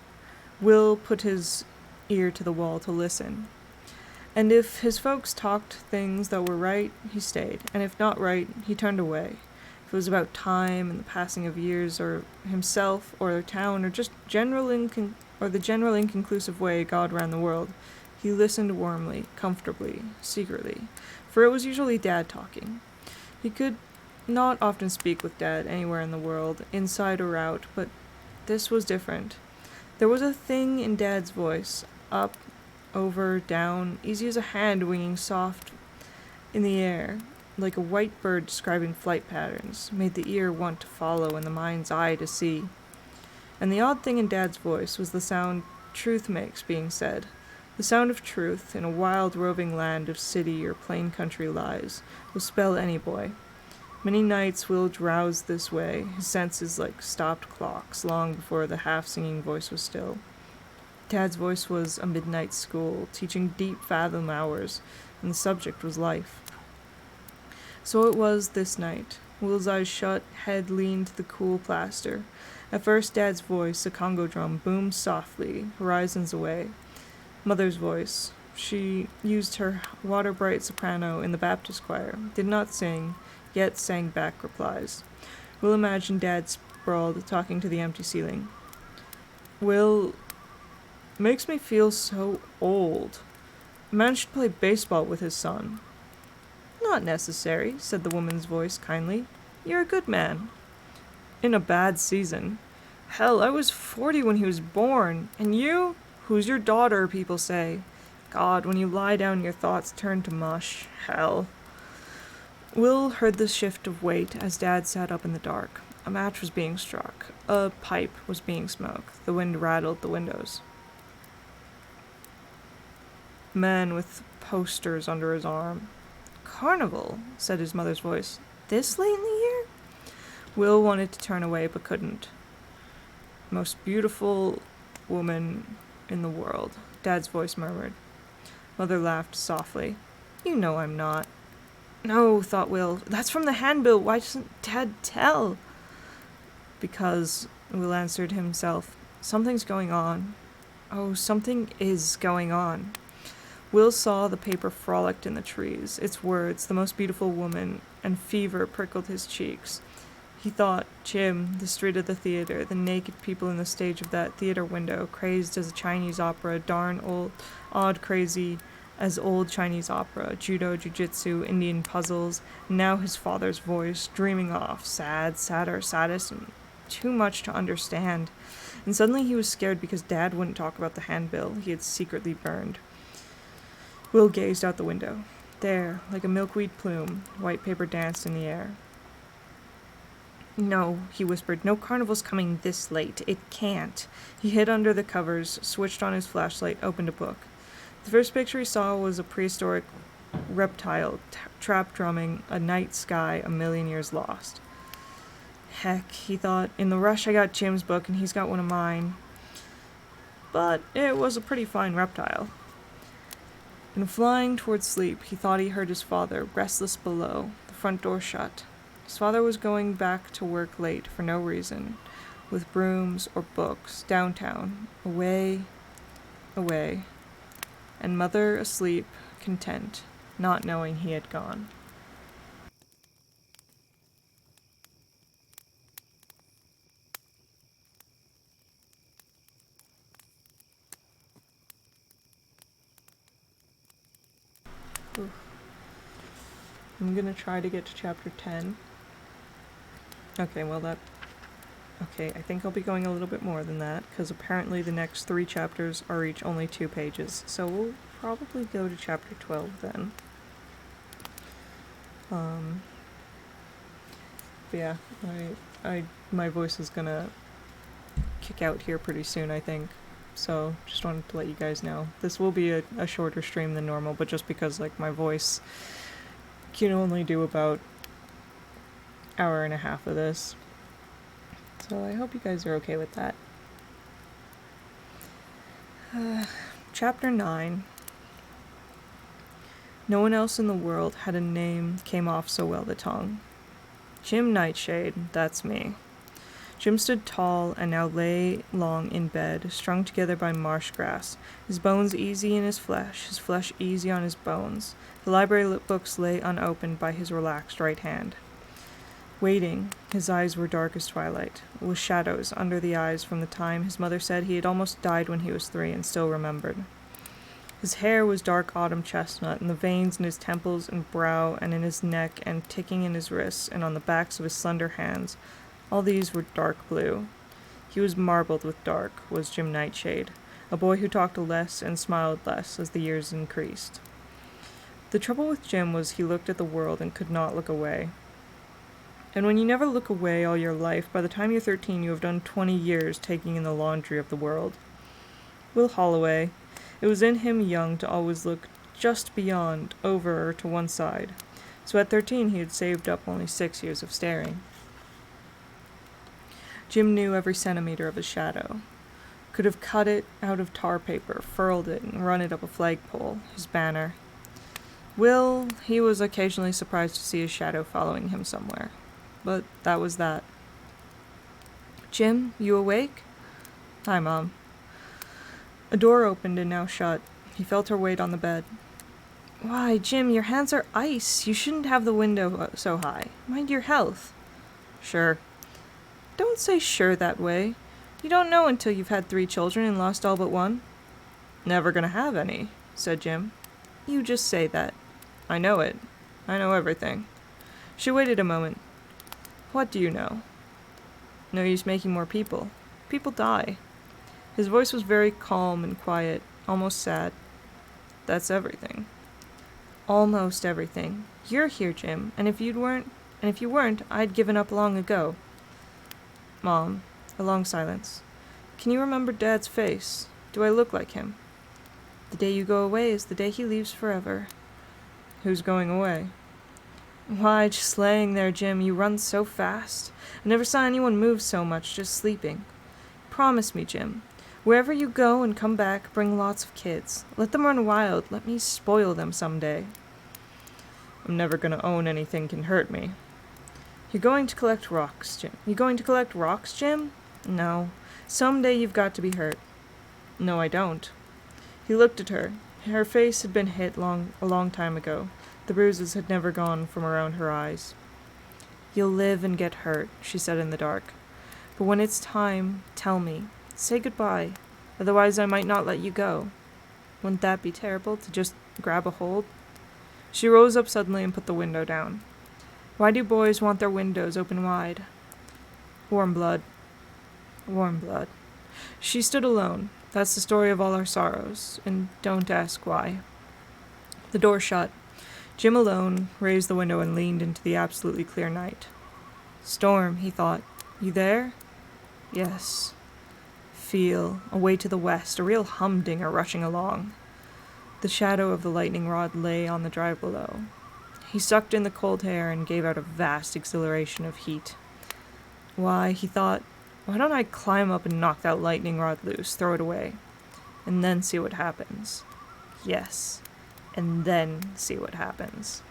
Speaker 1: Will put his ear to the wall to listen. And if his folks talked things that were right, he stayed, and if not right, he turned away. If it was about time and the passing of years, or himself, or their town, or just the general inconclusive way God ran the world, he listened warmly, comfortably, secretly, for it was usually Dad talking. He could not often speak with Dad anywhere in the world, inside or out, but this was different. There was a thing in Dad's voice, up, over, down, easy as a hand winging soft in the air, like a white bird describing flight patterns, made the ear want to follow and the mind's eye to see. And the odd thing in Dad's voice was the sound truth makes being said, the sound of truth in a wild roving land of city or plain country lies, will spell any boy. Many nights Will drowsed this way, his senses like stopped clocks, long before the half-singing voice was still. Dad's voice was a midnight school, teaching deep fathom hours, and the subject was life. So it was this night. Will's eyes shut, head leaned to the cool plaster. At first Dad's voice, a Congo drum, boomed softly, horizons away. Mother's voice. She used her water-bright soprano in the Baptist choir, did not sing, yet sang back replies. Will imagined Dad sprawled, talking to the empty ceiling. Will makes me feel so old. A man should play baseball with his son. Not necessary, said the woman's voice kindly. You're a good man. In a bad season. Hell, I was 40 when he was born. And you? Who's your daughter, people say. God, when you lie down your thoughts turn to mush. Hell. Will heard the shift of weight as Dad sat up in the dark. A match was being struck. A pipe was being smoked. The wind rattled the windows. Man with posters under his arm. Carnival, said his mother's voice. This late in the year? Will wanted to turn away but couldn't. Most beautiful woman in the world, Dad's voice murmured. Mother laughed softly. You know I'm not. No, thought Will. That's from the handbill. Why doesn't Dad tell? Because, Will answered himself, something's going on. Oh, something is going on. Will saw the paper frolicked in the trees, its words, the most beautiful woman, and fever prickled his cheeks. He thought, Jim, the street of the theater, the naked people in the stage of that theater window, crazed as a Chinese opera, darn old, odd crazy as old Chinese opera, judo, jiu-jitsu, Indian puzzles, and now his father's voice, dreaming off, sad, sadder, saddest, and too much to understand. And suddenly he was scared because Dad wouldn't talk about the handbill he had secretly burned. Will gazed out the window. There, like a milkweed plume, white paper danced in the air. No, he whispered, no carnival's coming this late. It can't. He hid under the covers, switched on his flashlight, opened a book. The first picture he saw was a prehistoric reptile trap drumming a night sky a million years lost. Heck, he thought, in the rush I got Jim's book and he's got one of mine. But it was a pretty fine reptile. And flying towards sleep, he thought he heard his father, restless below, the front door shut. His father was going back to work late for no reason, with brooms or books, downtown, away, away, and Mother asleep, content, not knowing he had gone. Oof. I'm gonna try to get to chapter 10. Okay, I think I'll be going a little bit more than that, because apparently the next 3 chapters are each only 2 pages, so we'll probably go to chapter 12 then. But yeah, my voice is gonna kick out here pretty soon, I think, so just wanted to let you guys know. This will be a shorter stream than normal, but just because, like, my voice can only do about hour and a half of this. So I hope you guys are okay with that. Chapter 9. No one else in the world had a name came off so well the tongue. Jim Nightshade, that's me. Jim stood tall and now lay long in bed, strung together by marsh grass, his bones easy in his flesh easy on his bones. The library books lay unopened by his relaxed right hand. Waiting, his eyes were dark as twilight, with shadows under the eyes from the time his mother said he had almost died when he was 3 and still remembered. His hair was dark autumn chestnut, and the veins in his temples and brow and in his neck and ticking in his wrists and on the backs of his slender hands, all these were dark blue. He was marbled with dark, was Jim Nightshade, a boy who talked less and smiled less as the years increased. The trouble with Jim was he looked at the world and could not look away. And when you never look away all your life, by the time you're 13 you have done 20 years taking in the laundry of the world. Will Holloway, it was in him young to always look just beyond, over, or to one side. So at 13 he had saved up only 6 years of staring. Jim knew every centimeter of his shadow, could have cut it out of tar paper, furled it, and run it up a flagpole, his banner. Will, he was occasionally surprised to see his shadow following him somewhere, but that was that. Jim, you awake? Hi, Mom. A door opened and now shut. He felt her weight on the bed. Why, Jim, your hands are ice. You shouldn't have the window so high. Mind your health. Sure. Don't say sure that way. You don't know until you've had 3 children and lost all but one. Never gonna have any, said Jim. You just say that. I know it. I know everything. She waited a moment. What do you know? No use making more people. People die. His voice was very calm and quiet, almost sad. That's everything. Almost everything. You're here, Jim, and if you weren't, I'd given up long ago. Mom, a long silence. Can you remember Dad's face? Do I look like him? The day you go away is the day he leaves forever. Who's going away? Why, just laying there, Jim. You run so fast. I never saw anyone move so much, just sleeping. Promise me, Jim. Wherever you go and come back, bring lots of kids. Let them run wild. Let me spoil them someday. I'm never going to own anything can hurt me. You're going to collect rocks, Jim. You going to collect rocks, Jim? No. Someday you've got to be hurt. No, I don't. He looked at her. Her face had been hit a long time ago. The bruises had never gone from around her eyes. You'll live and get hurt, she said in the dark. But when it's time, tell me. Say goodbye. Otherwise I might not let you go. Wouldn't that be terrible, to just grab a hold? She rose up suddenly and put the window down. Why do boys want their windows open wide? Warm blood. Warm blood. She stood alone. That's the story of all our sorrows, and don't ask why. The door shut. Jim alone raised the window and leaned into the absolutely clear night. Storm, he thought. You there? Yes. Feel, away to the west, a real humdinger rushing along. The shadow of the lightning rod lay on the drive below. He sucked in the cold air and gave out a vast exhilaration of heat. Why, he thought, why don't I climb up and knock that lightning rod loose, throw it away, and then see what happens? Yes, and then see what happens.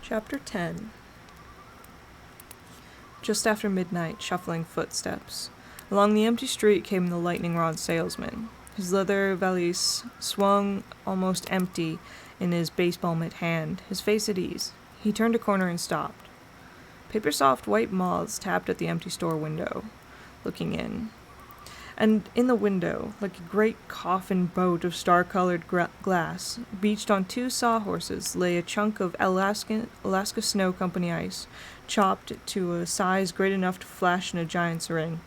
Speaker 1: Chapter 10. Just after midnight, shuffling footsteps. Along the empty street came the lightning rod salesman. His leather valise swung almost empty in his baseball mitt hand, his face at ease. He turned a corner and stopped. Paper-soft white moths tapped at the empty store window, looking in. And in the window, like a great coffin boat of star-colored glass, beached on 2 sawhorses, lay a chunk of Alaska Snow Company ice, chopped to a size great enough to flash in a giant's ring.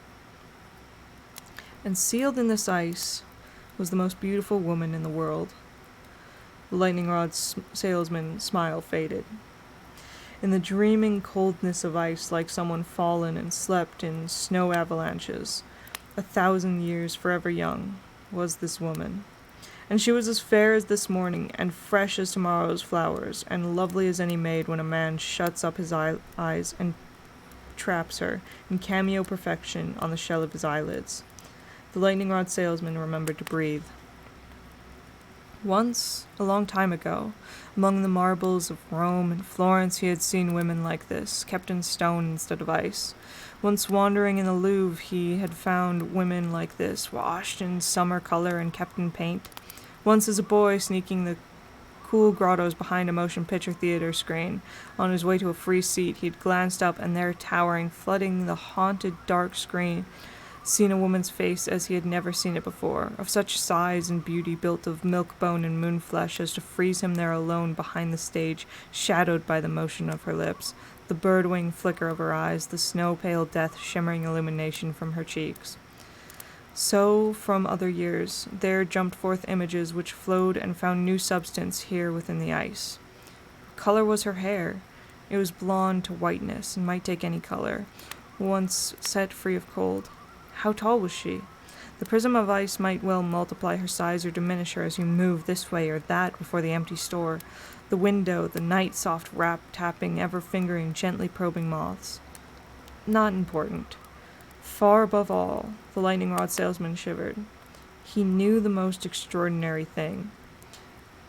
Speaker 1: And sealed in this ice was the most beautiful woman in the world. The lightning rod salesman's smile faded. In the dreaming coldness of ice, like someone fallen and slept in snow avalanches, 1,000 years forever young, was this woman. And she was as fair as this morning, and fresh as tomorrow's flowers, and lovely as any maid when a man shuts up his eyes and traps her in cameo perfection on the shell of his eyelids. The lightning rod salesman remembered to breathe. Once, a long time ago, among the marbles of Rome and Florence, he had seen women like this, kept in stone instead of ice. Once wandering in the Louvre, he had found women like this, washed in summer color and kept in paint. Once as a boy, sneaking the cool grottos behind a motion picture theater screen, on his way to a free seat, he had glanced up, and there, towering, flooding the haunted dark screen, seen a woman's face as he had never seen it before, of such size and beauty, built of milk bone and moon flesh, as to freeze him there alone behind the stage, shadowed by the motion of her lips, the bird-wing flicker of her eyes, the snow-pale death shimmering illumination from her cheeks. So, from other years, there jumped forth images which flowed and found new substance here within the ice. What color was her hair? It was blonde to whiteness, and might take any color, once set free of cold. How tall was she? The prism of ice might well multiply her size or diminish her as you moved this way or that before the empty store, the window, the night soft rap tapping, ever fingering, gently probing moths. Not important. Far above all, the lightning rod salesman shivered. He knew the most extraordinary thing.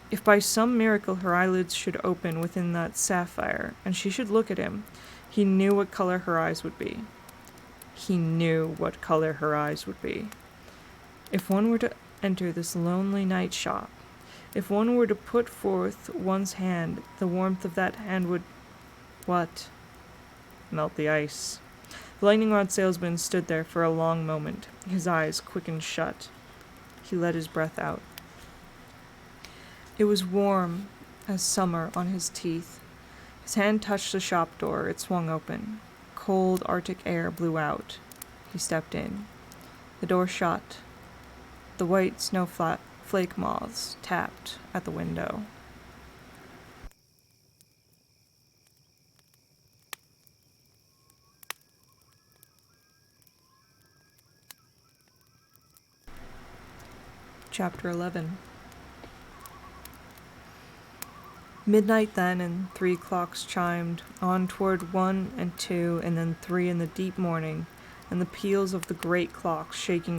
Speaker 1: If by some miracle her eyelids should open within that sapphire, and she should look at him, he knew what color her eyes would be. He knew what color her eyes would be. If one were to enter this lonely night shop, if one were to put forth one's hand, the warmth of that hand would... what? Melt the ice. The lightning rod salesman stood there for a long moment, his eyes quickened shut. He let his breath out. It was warm as summer on his teeth. His hand touched the shop door. It swung open. Cold Arctic air blew out. He stepped in. The door shut. The white snowflake moths tapped at the window. Chapter 11. Midnight then, and 3 clocks chimed, on toward 1 and 2, and then 3 in the deep morning, and the peals of the great clocks shaking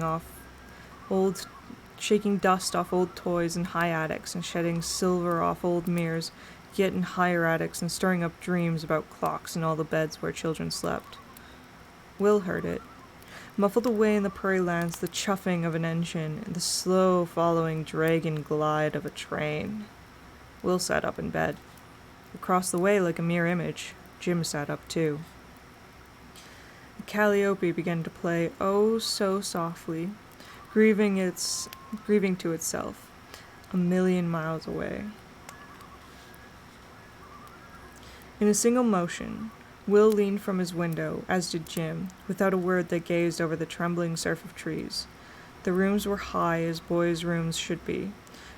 Speaker 1: dust off old toys in high attics, and shedding silver off old mirrors, yet in higher attics, and stirring up dreams about clocks in all the beds where children slept. Will heard it. Muffled away in the prairie lands, the chuffing of an engine, and the slow following dragon glide of a train. Will sat up in bed. Across the way, like a mere image, Jim sat up too. The calliope began to play, oh so softly, grieving to itself, a million miles away. In a single motion, Will leaned from his window, as did Jim. Without a word they gazed over the trembling surf of trees. The rooms were high, as boys' rooms should be.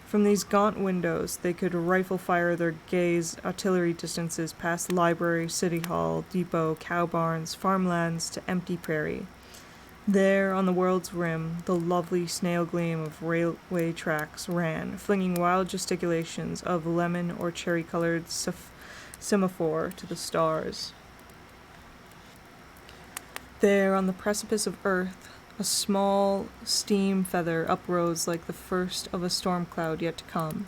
Speaker 1: From these gaunt windows they could rifle-fire their gaze artillery distances past library, city hall, depot, cow barns, farmlands to empty prairie. There, on the world's rim, the lovely snail gleam of railway tracks ran, flinging wild gesticulations of lemon or cherry-colored semaphore to the stars. There, on the precipice of earth, a small steam feather uprose like the first of a storm cloud yet to come.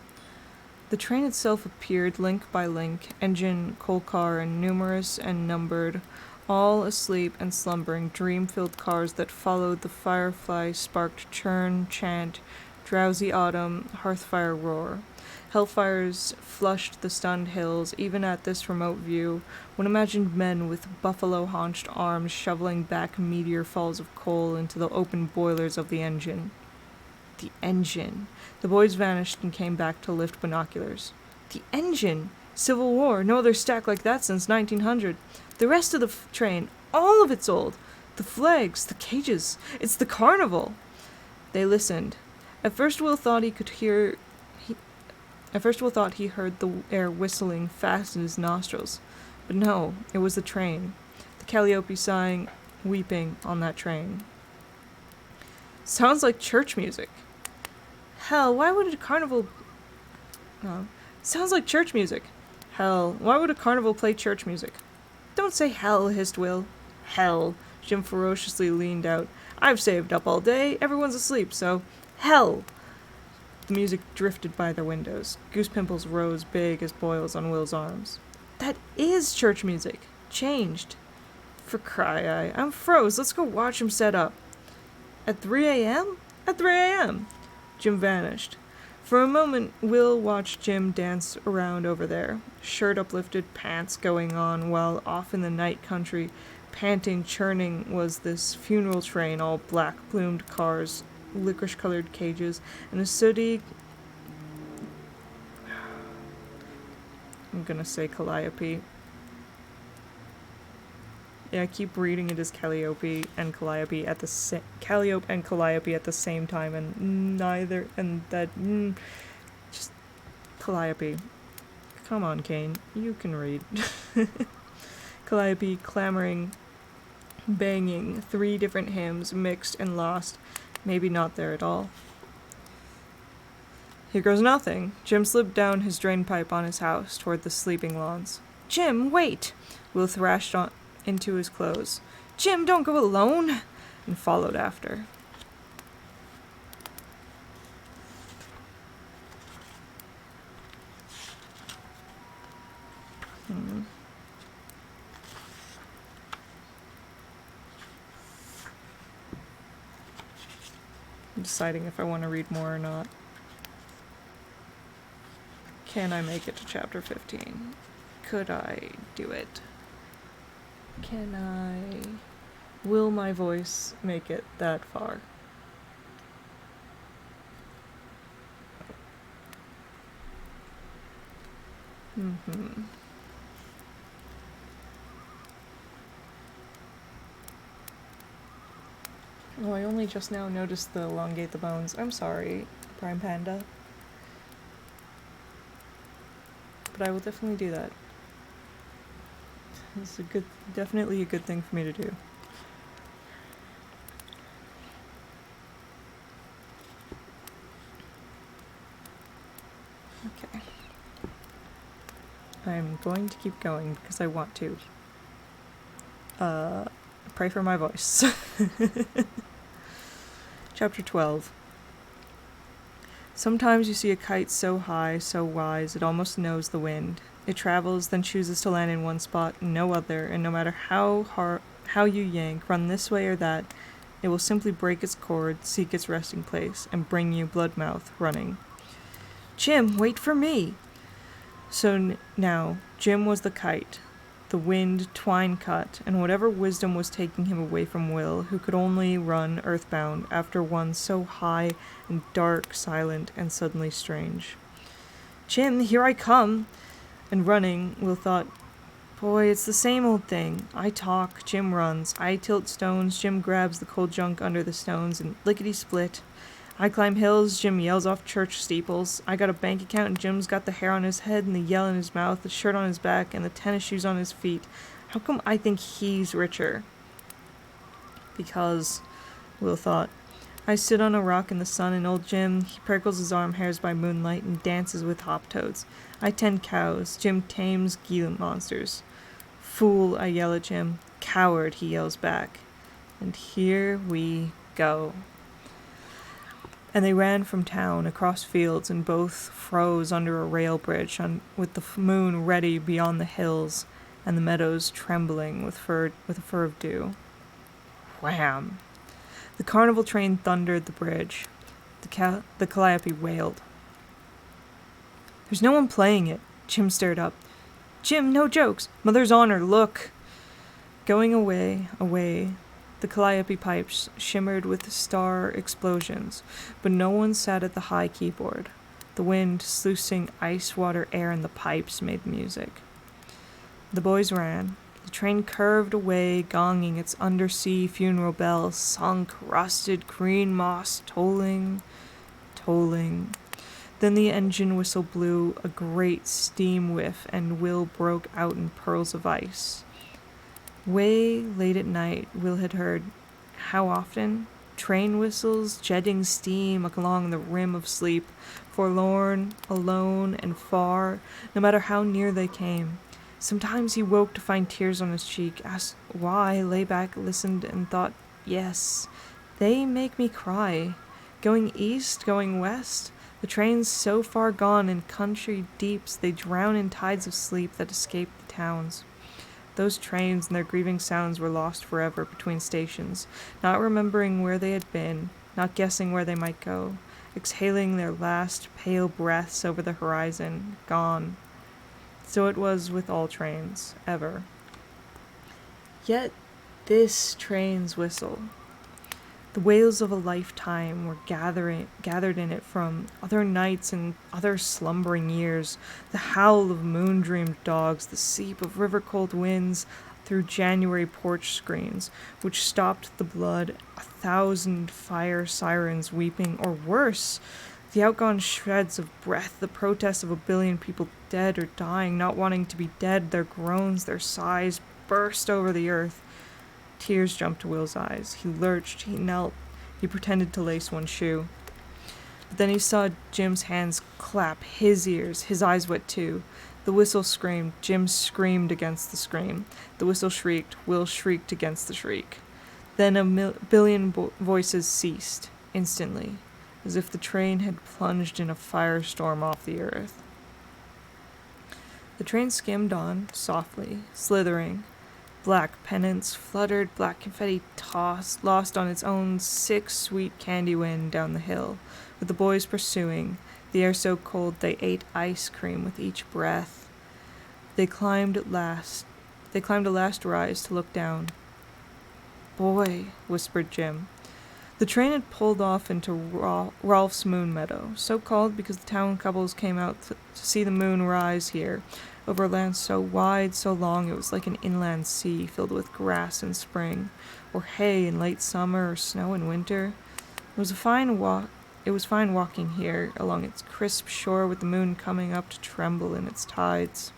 Speaker 1: The train itself appeared link by link, engine, coal car, and numerous and numbered, all asleep and slumbering, dream-filled cars that followed the firefly-sparked churn, chant, drowsy autumn, hearth-fire roar. Hellfires flushed the stunned hills. Even at this remote view, one imagined men with buffalo-haunched arms shoveling back meteor falls of coal into the open boilers of the engine. The engine! The boys vanished and came back to lift binoculars. The engine! Civil War, no other stack like that since 1900. The rest of the train, all of it's old. The flags, the cages, it's the carnival. They listened. At first Will thought he heard the air whistling fast in his nostrils. But no, it was the train. The calliope sighing, weeping on that train. Sounds like church music. Hell, why would a carnival... No. Sounds like church music. Hell, why would a carnival play church music? Don't say hell, hissed Will. Hell. Jim ferociously leaned out. I've saved up all day. Everyone's asleep, so... Hell! The music drifted by their windows. Goose pimples rose big as boils on Will's arms. That is church music. Changed. For cry, I'm froze. Let's go watch him set up. At 3 a.m.? At 3 a.m. Jim vanished. For a moment, Will watched Jim dance around over there, shirt uplifted, pants going on, while off in the night country, panting, churning, was this funeral train, all black-plumed cars, licorice-colored cages, and a sooty... I'm gonna say calliope. Yeah, I keep reading it as Calliope and Calliope at the Calliope and Calliope at the same time, and neither, and that, just Calliope. Come on, Cain, you can read. Calliope clamoring, banging, 3 different hymns, mixed and lost, maybe not there at all. Here goes nothing. Jim slipped down his drain pipe on his house toward the sleeping lawns. Jim, wait! Will thrashed on into his clothes. Jim, don't go alone! And followed after. I'm deciding if I want to read more or not. Can I make it to chapter 15? Could I do it? Can I... Will my voice make it that far? Oh, I only just now noticed the elongate the bones. I'm sorry, Prime Panda. But I will definitely do that. It's definitely a good thing for me to do. Okay. I'm going to keep going because I want to. Pray for my voice. Chapter 12. Sometimes you see a kite so high, so wise, it almost knows the wind. It travels, then chooses to land in one spot and no other, and no matter how you yank, run this way or that, it will simply break its cord, seek its resting place, and bring you bloodmouth running. Jim, wait for me! So now, Jim was the kite, the wind twine cut, and whatever wisdom was taking him away from Will, who could only run earthbound after one so high and dark, silent, and suddenly strange. Jim, here I come! And running, Will thought, boy, it's the same old thing. I talk, Jim runs. I tilt stones, Jim grabs the cold junk under the stones and lickety-split. I climb hills, Jim yells off church steeples. I got a bank account and Jim's got the hair on his head and the yell in his mouth, the shirt on his back, and the tennis shoes on his feet. How come I think he's richer? Because, Will thought, I sit on a rock in the sun and old Jim, he prickles his arm hairs by moonlight and dances with hop toads. I tend cows, Jim tames Gila monsters. Fool, I yell at Jim. Coward, he yells back. And here we go. And they ran from town, across fields, and both froze under a rail bridge with the moon ready beyond the hills, and the meadows trembling with a fur of dew. Wham! The carnival train thundered the bridge. The calliope wailed. There's no one playing it. Jim stared up. Jim, no jokes. Mother's honor, look. Going away, the calliope pipes shimmered with star explosions, but no one sat at the high keyboard. The wind, sluicing ice-water air in the pipes, made music. The boys ran. The train curved away, gonging its undersea funeral bell, sunk, rusted, green moss, tolling. Then the engine whistle blew a great steam whiff, and Will broke out in pearls of ice. Way late at night, Will had heard, how often? Train whistles, jetting steam along the rim of sleep, forlorn, alone, and far, no matter how near they came. Sometimes he woke to find tears on his cheek, asked why, lay back, listened, and thought, yes, they make me cry. Going east, going west, The trains so far gone in country deeps they drown in tides of sleep that escape the towns. Those trains and their grieving sounds were lost forever between stations, not remembering where they had been, not guessing where they might go, exhaling their last pale breaths over the horizon, gone. So it was with all trains, ever. Yet this train's whistle, the wails of a lifetime were gathered in it from other nights and other slumbering years, the howl of moon-dreamed dogs, the seep of river-cold winds through January porch screens, which stopped the blood, 1,000 fire sirens weeping, or worse, the outgone shreds of breath, the protests of a billion people dead or dying, not wanting to be dead, their groans, their sighs burst over the earth. Tears jumped to Will's eyes. He lurched, he knelt, he pretended to lace one shoe. But then he saw Jim's hands clap his ears, his eyes wet too. The whistle screamed, Jim screamed against the scream. The whistle shrieked, Will shrieked against the shriek. Then a billion voices ceased, instantly, as if the train had plunged in a firestorm off the earth. The train skimmed on, softly, slithering. Black pennants fluttered, black confetti tossed, lost on its own sick, sweet candy wind down the hill, with the boys pursuing, the air so cold they ate ice cream with each breath. They climbed a last rise to look down. "Boy," whispered Jim. The train had pulled off into Rolf's Moon Meadow, so called because the town couples came out to see the moon rise here, over land so wide, so long it was like an inland sea filled with grass in spring, or hay in late summer, or snow in winter. It was fine walking here along its crisp shore with the moon coming up to tremble in its tides.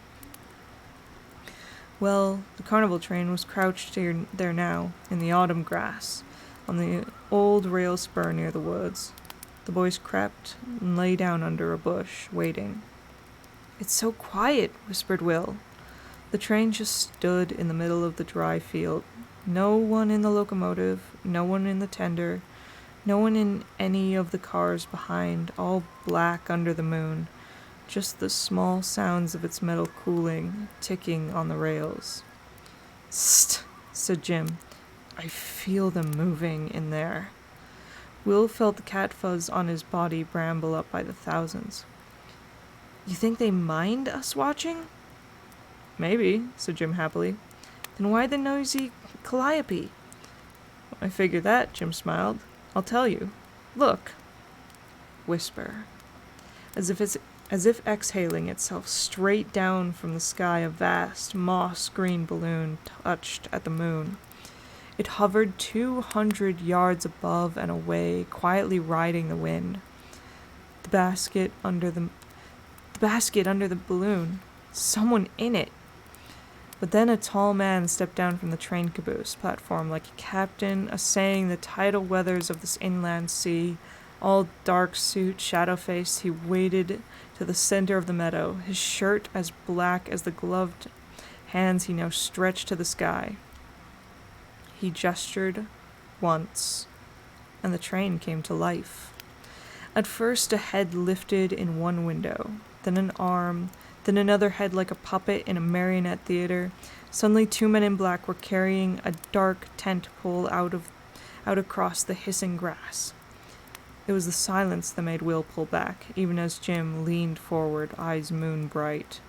Speaker 1: Well, the carnival train was crouched there now, in the autumn grass, on the old rail spur near the woods. The boys crept and lay down under a bush, waiting. "It's so quiet," whispered Will. The train just stood in the middle of the dry field. No one in the locomotive, no one in the tender, no one in any of the cars behind, all black under the moon. Just the small sounds of its metal cooling, ticking on the rails. "St," said Jim. "I feel them moving in there." Will felt the cat fuzz on his body bramble up by the thousands. "You think they mind us watching?" "Maybe," said Jim happily. "Then why the noisy calliope?" "I figure that," Jim smiled. "I'll tell you. Look." Whisper. As if exhaling itself straight down from the sky, a vast, moss-green balloon touched at the moon. It hovered 200 yards above and away, quietly riding the wind. The basket under the balloon. Someone in it. But then a tall man stepped down from the train caboose platform like a captain assaying the tidal weathers of this inland sea. All dark suit, shadow-faced, he waded to the center of the meadow, his shirt as black as the gloved hands he now stretched to the sky. He gestured once, and the train came to life. At first a head lifted in one window, then an arm, then another head like a puppet in a marionette theater. Suddenly 2 men in black were carrying a dark tent pole out across the hissing grass. It was the silence that made Will pull back, even as Jim leaned forward, eyes moon bright.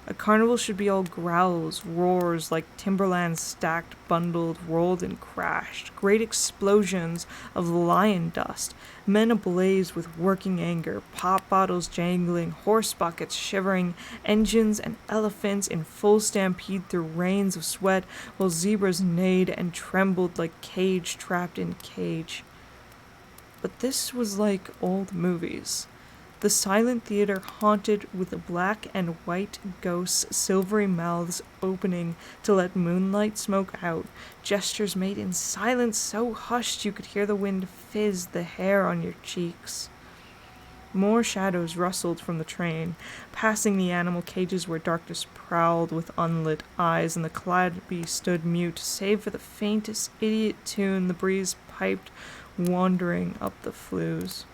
Speaker 1: A carnival should be all growls, roars, like timberlands stacked, bundled, rolled and crashed, great explosions of lion dust, men ablaze with working anger, pop bottles jangling, horse buckets shivering, engines and elephants in full stampede through rains of sweat, while zebras neighed and trembled like cage trapped in cage. But this was like old movies. The silent theater haunted with black and white ghosts, silvery mouths opening to let moonlight smoke out, gestures made in silence so hushed you could hear the wind fizz the hair on your cheeks. More shadows rustled from the train, passing the animal cages where darkness prowled with unlit eyes, and the calliope stood mute, save for the faintest idiot tune the breeze piped wandering up the flues.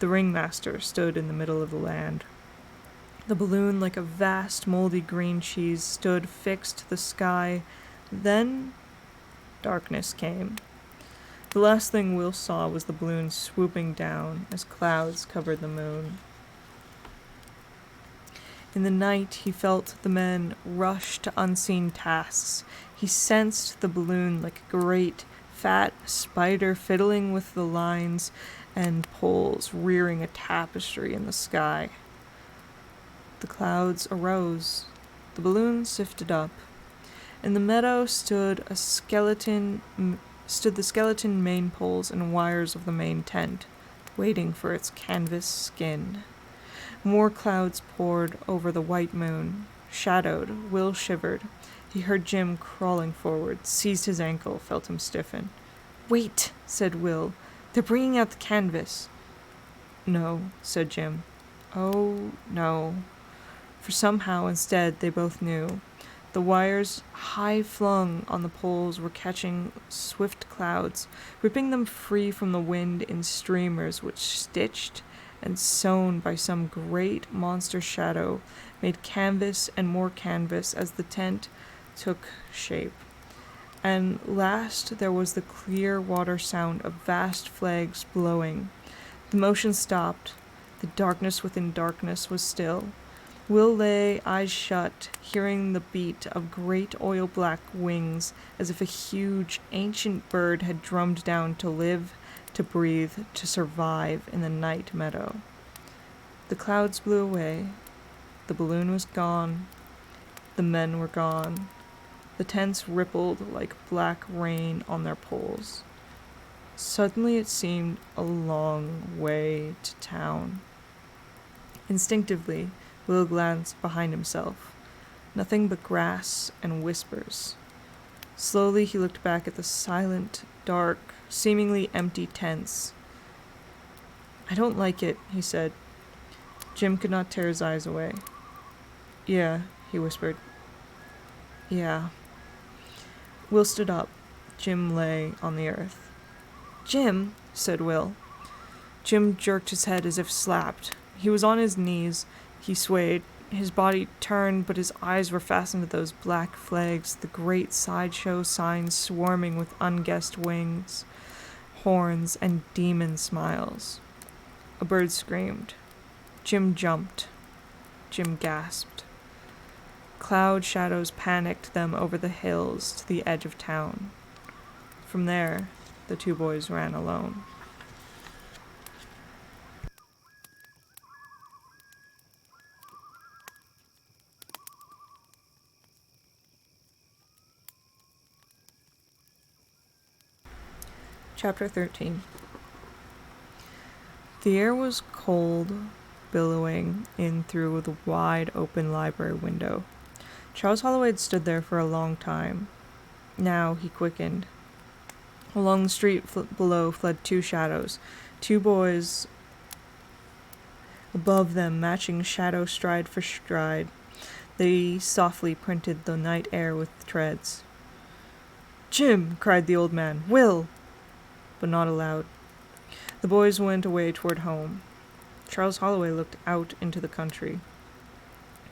Speaker 1: The ringmaster stood in the middle of the land. The balloon, like a vast moldy green cheese, stood fixed to the sky. Then darkness came. The last thing Will saw was the balloon swooping down as clouds covered the moon. In the night, he felt the men rush to unseen tasks. He sensed the balloon like a great, fat spider fiddling with the lines and poles, rearing a tapestry in the sky. The clouds arose. The balloon sifted up. In the meadow stood the skeleton main poles and wires of the main tent, waiting for its canvas skin. More clouds poured over the white moon. Shadowed, Will shivered. He heard Jim crawling forward, seized his ankle, felt him stiffen. "Wait," said Will. "They're bringing out the canvas." "No," said Jim. "Oh, no." For somehow, instead, they both knew. The wires, high flung on the poles, were catching swift clouds, ripping them free from the wind in streamers which, stitched and sewn by some great monster shadow, made canvas and more canvas as the tent took shape. And last there was the clear water sound of vast flags blowing. The motion stopped. The darkness within darkness was still. Will lay, eyes shut, hearing the beat of great oil-black wings, as if a huge, ancient bird had drummed down to live, to breathe, to survive in the night meadow. The clouds blew away. The balloon was gone. The men were gone. The tents rippled like black rain on their poles. Suddenly it seemed a long way to town. Instinctively, Will glanced behind himself. Nothing but grass and whispers. Slowly he looked back at the silent, dark, seemingly empty tents. "I don't like it," he said. Jim could not tear his eyes away. "Yeah," he whispered. "Yeah." Will stood up. Jim lay on the earth. "Jim," said Will. Jim jerked his head as if slapped. He was on his knees. He swayed. His body turned, but his eyes were fastened to those black flags, the great sideshow signs swarming with unguessed wings, horns, and demon smiles. A bird screamed. Jim jumped. Jim gasped. Cloud shadows panicked them over the hills to the edge of town. From there, the two boys ran alone. Chapter 13. The air was cold, billowing in through the wide open library window. Charles Holloway had stood there for a long time. Now he quickened. Along the street below fled two shadows, two boys above them matching shadow stride for stride. They softly printed the night air with treads. "Jim!" cried the old man. "Will!" But not aloud. The boys went away toward home. Charles Holloway looked out into the country.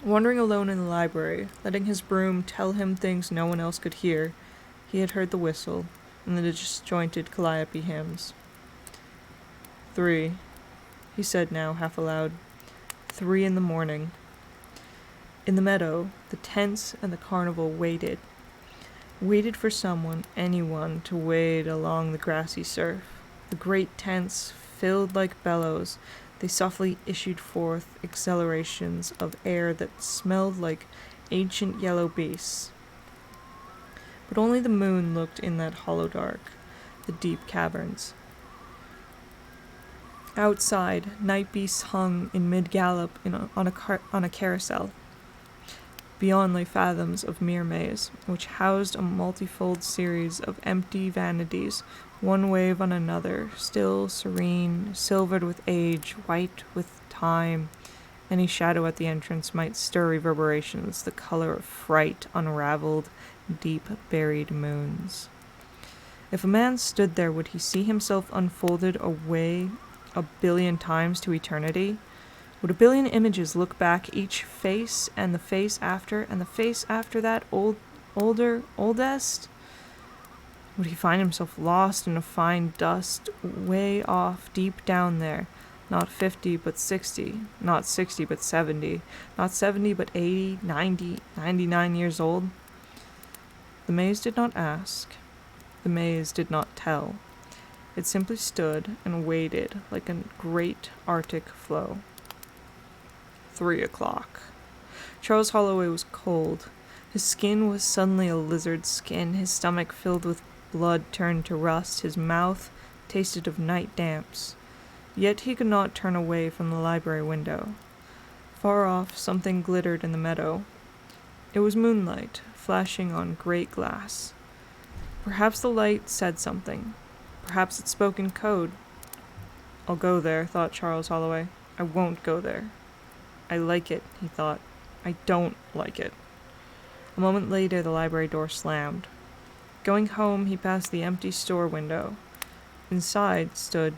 Speaker 1: Wandering alone in the library, letting his broom tell him things no one else could hear, he had heard the whistle and the disjointed calliope hymns. 3, he said now, half aloud. 3 in the morning. In the meadow, the tents and the carnival waited for someone, anyone, to wade along the grassy surf. The great tents filled like bellows. They softly issued forth exhalations of air that smelled like ancient yellow beasts. But only the moon looked in that hollow dark, the deep caverns. Outside, night beasts hung in mid-gallop on a carousel. Beyond lay fathoms of mere maze, which housed a multifold series of empty vanities, one wave on another, still, serene, silvered with age, white with time. Any shadow at the entrance might stir reverberations, the color of fright, unraveled, deep-buried moons. If a man stood there, would he see himself unfolded away A billion times to eternity? Would a billion images look back, each face, and the face after, and the face after that, oldest? Would he find himself lost in a fine dust, way off, deep down there? Not 50, but 60. Not 60, but 70. Not 70, but 80, 90, 99 years old? The maze did not ask. The maze did not tell. It simply stood and waited like a great Arctic floe. 3 o'clock. Charles Holloway was cold. His skin was suddenly a lizard skin. His stomach filled with blood turned to rust. His mouth tasted of night damps. Yet he could not turn away from the library window. Far off, something glittered in the meadow. It was moonlight, flashing on great glass. Perhaps the light said something. Perhaps it spoke in code. I'll go there, thought Charles Holloway. I won't go there. I like it, he thought. I don't like it. A moment later, the library door slammed. Going home, he passed the empty store window. Inside stood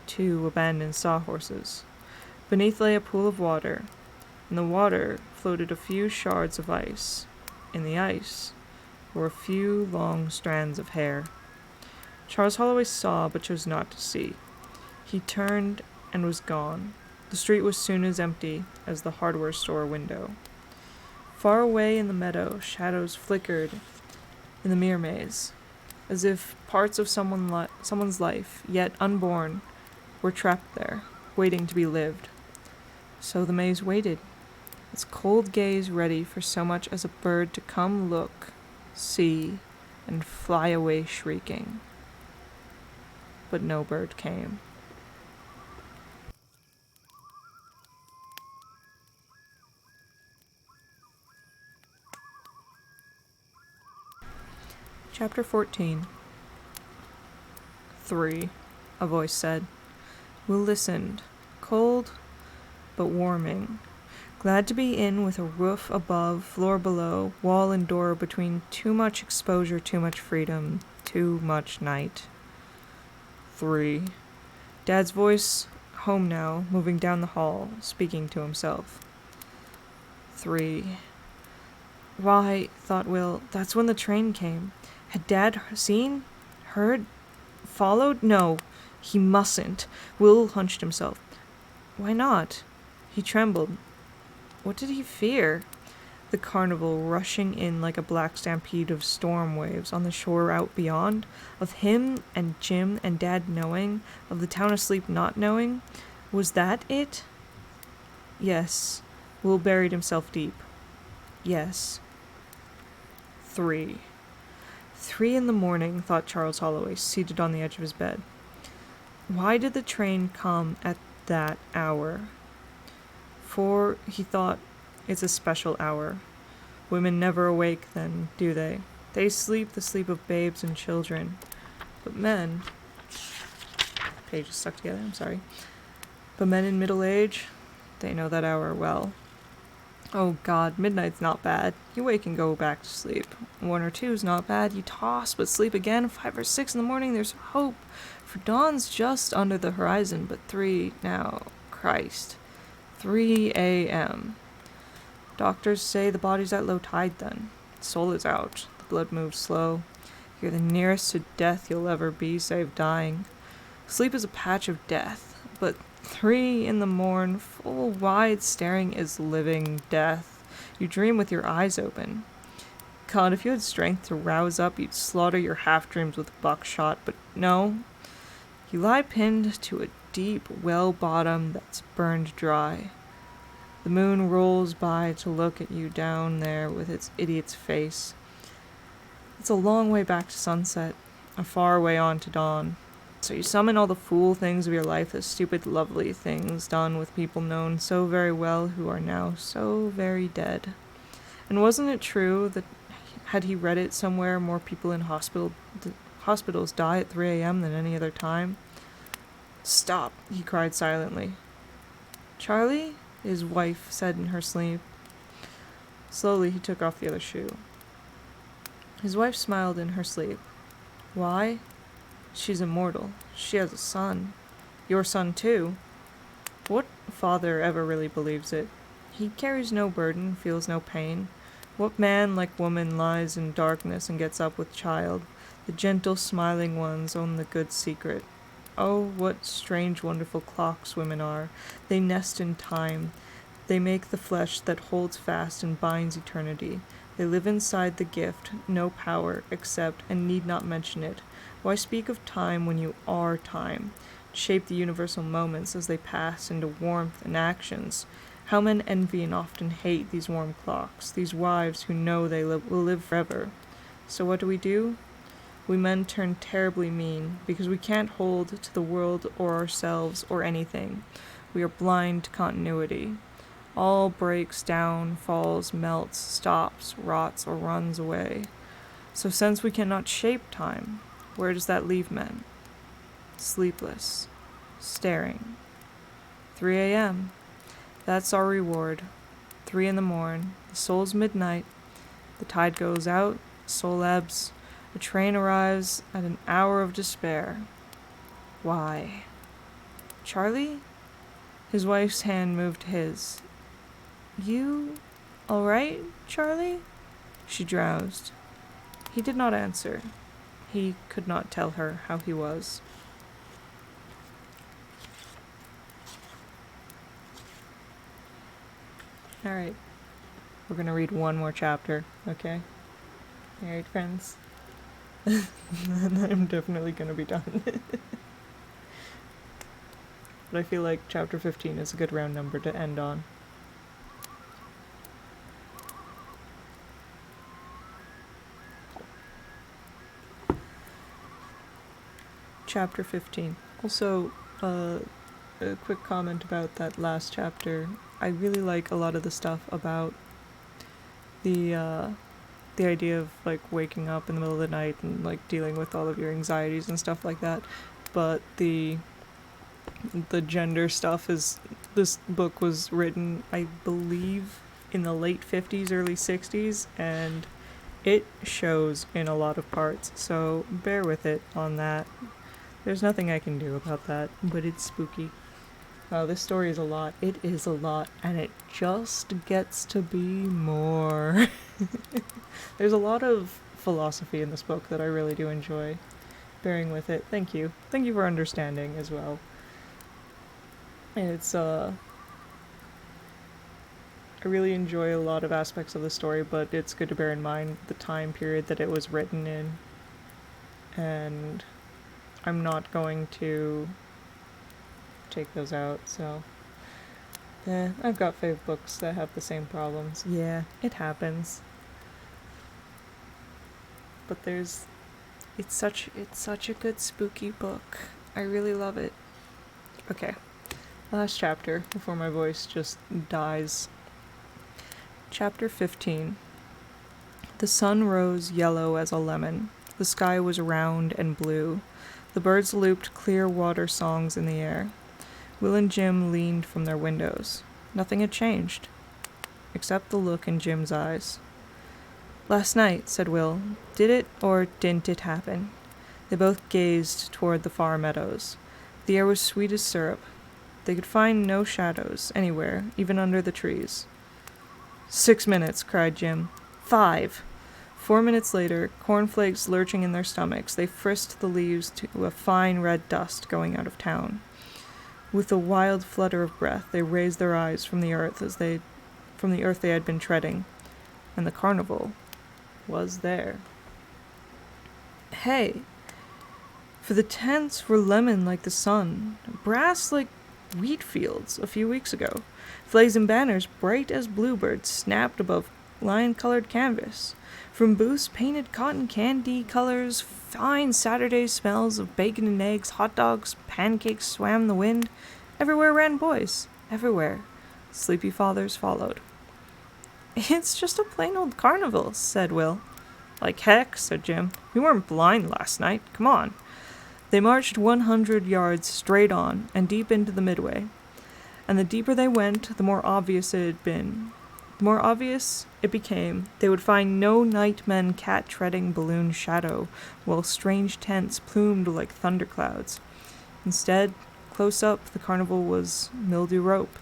Speaker 1: 2 abandoned sawhorses. Beneath lay a pool of water. In the water floated a few shards of ice. In the ice were a few long strands of hair. Charles Holloway saw, but chose not to see. He turned and was gone. The street was soon as empty as the hardware store window. Far away in the meadow, shadows flickered in the mirror maze, as if parts of someone's life, yet unborn, were trapped there, waiting to be lived. So the maze waited, its cold gaze ready for so much as a bird to come look, see, and fly away shrieking. But no bird came. Chapter 14. 3, a voice said. Will listened, cold but warming, glad to be in with a roof above, floor below, wall and door between, too much exposure, too much freedom, too much night. 3. Dad's voice, home now, moving down the hall, speaking to himself. 3. Why, thought Will, that's when the train came. Had Dad seen? Heard? Followed? No, he mustn't. Will hunched himself. Why not? He trembled. What did he fear? The carnival rushing in like a black stampede of storm waves on the shore out beyond? Of him and Jim and Dad knowing? Of the town asleep not knowing? Was that it? Yes. Will buried himself deep. Yes. 3. 3 in the morning, thought Charles Holloway, seated on the edge of his bed. Why did the train come at that hour? For, he thought, it's a special hour. Women never awake then, do they? They sleep the sleep of babes and children. But men... Pages stuck together, I'm sorry. But men in middle age, they know that hour well. Oh God, midnight's not bad. You wake and go back to sleep. 1 or 2's not bad. You toss but sleep again. 5 or 6 in the morning, there's hope. For dawn's just under the horizon, but 3 now. Christ. 3 a.m. Doctors say the body's at low tide then. The soul is out. The blood moves slow. You're the nearest to death you'll ever be, save dying. Sleep is a patch of death, but 3 in the morn, full wide staring is living death. You dream with your eyes open. God, if you had strength to rouse up, you'd slaughter your half-dreams with buckshot, but no. You lie pinned to a deep well bottom that's burned dry. The moon rolls by to look at you down there with its idiot's face. It's a long way back to sunset, a far way on to dawn. So you summon all the fool things of your life, the stupid, lovely things done with people known so very well who are now so very dead. And wasn't it true that, had he read it somewhere, more people in hospitals die at 3 a.m. than any other time? Stop, he cried silently. Charlie? His wife said in her sleep. Slowly he took off the other shoe. His wife smiled in her sleep. Why? She's immortal. She has a son. Your son, too? What father ever really believes it? He carries no burden, feels no pain. What man like woman lies in darkness and gets up with child? The gentle, smiling ones own the good secret. Oh, what strange, wonderful clocks women are. They nest in time. They make the flesh that holds fast and binds eternity. They live inside the gift, no power, accept, and need not mention it. Why speak of time when you are time? Shape the universal moments as they pass into warmth and actions. How men envy and often hate these warm clocks, these wives who know they will live forever. So what do? We men turn terribly mean, because we can't hold to the world or ourselves or anything. We are blind to continuity. All breaks down, falls, melts, stops, rots, or runs away. So since we cannot shape time, where does that leave men? Sleepless, staring. 3 a.m. That's our reward. 3 in the morn, the soul's midnight. The tide goes out, soul ebbs. A train arrives at an hour of despair. Why? Charlie? His wife's hand moved to his. You all right, Charlie? She drowsed. He did not answer. He could not tell her how he was. Alright. We're gonna read one more chapter, okay? Alright, friends? Then I'm definitely gonna be done. But I feel like chapter 15 is a good round number to end on. Chapter 15. Also, a quick comment about that last chapter. I really like a lot of the stuff about the idea of like waking up in the middle of the night and like dealing with all of your anxieties and stuff like that. But the gender stuff is, this book was written, I believe, in the late 50s, early 60s, and it shows in a lot of parts, so bear with it on that. There's nothing I can do about that, but it's spooky. Wow, this story is a lot. It is a lot, and it just gets to be more. There's a lot of philosophy in this book that I really do enjoy. Bearing with it. Thank you. Thank you for understanding as well. It's, I really enjoy a lot of aspects of the story, but it's good to bear in mind the time period that it was written in. And I'm not going to take those out, so I've got 5 books that have the same problems. Yeah, it happens. But it's such a good spooky book. I really love it. Okay, last chapter before my voice just dies. Chapter 15. The sun rose yellow as a lemon. The sky was round and blue. The birds looped clear water songs in the air. Will and Jim leaned from their windows. Nothing had changed, except the look in Jim's eyes. "Last night," said Will. "Did it or didn't it happen?" They both gazed toward the far meadows. The air was sweet as syrup. They could find no shadows anywhere, even under the trees. 6 minutes, cried Jim. 5. 4 minutes later, cornflakes lurching in their stomachs, they frisked the leaves to a fine red dust going out of town. With a wild flutter of breath, they raised their eyes from the earth they had been treading, and the carnival was there. Hey! For the tents were lemon like the sun, brass like wheat fields a few weeks ago. Flags and banners bright as bluebirds snapped above lion-colored canvas. From booths painted cotton candy colors, fine Saturday smells of bacon and eggs, hot dogs, pancakes swam the wind. Everywhere ran boys. Everywhere. Sleepy fathers followed. It's just a plain old carnival, said Will. Like heck, said Jim. We weren't blind last night. Come on. They marched 100 yards straight on and deep into the midway. And the deeper they went, the more obvious it had been. The more obvious it became, they would find no nightmen cat-treading balloon shadow, while strange tents plumed like thunderclouds. Instead, Close up, the carnival was mildew rope,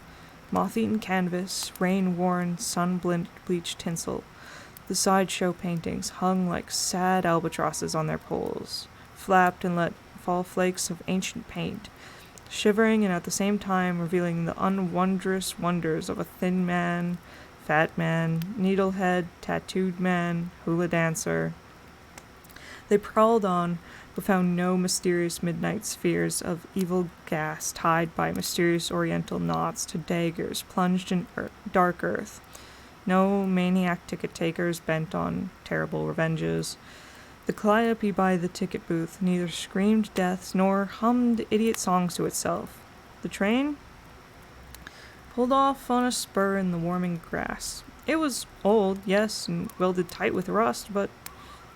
Speaker 1: moth-eaten canvas, rain-worn, sun-bleached tinsel. The sideshow paintings hung like sad albatrosses on their poles, flapped and let fall flakes of ancient paint, shivering and at the same time revealing the unwondrous wonders of a thin man, fat man, needlehead, tattooed man, hula dancer. They prowled on, but found no mysterious midnight spheres of evil gas tied by mysterious oriental knots to daggers plunged in dark earth. No maniac ticket-takers bent on terrible revenges. The calliope by the ticket booth neither screamed deaths nor hummed idiot songs to itself. The train pulled off on a spur in the warming grass. It was old, yes, and welded tight with rust, but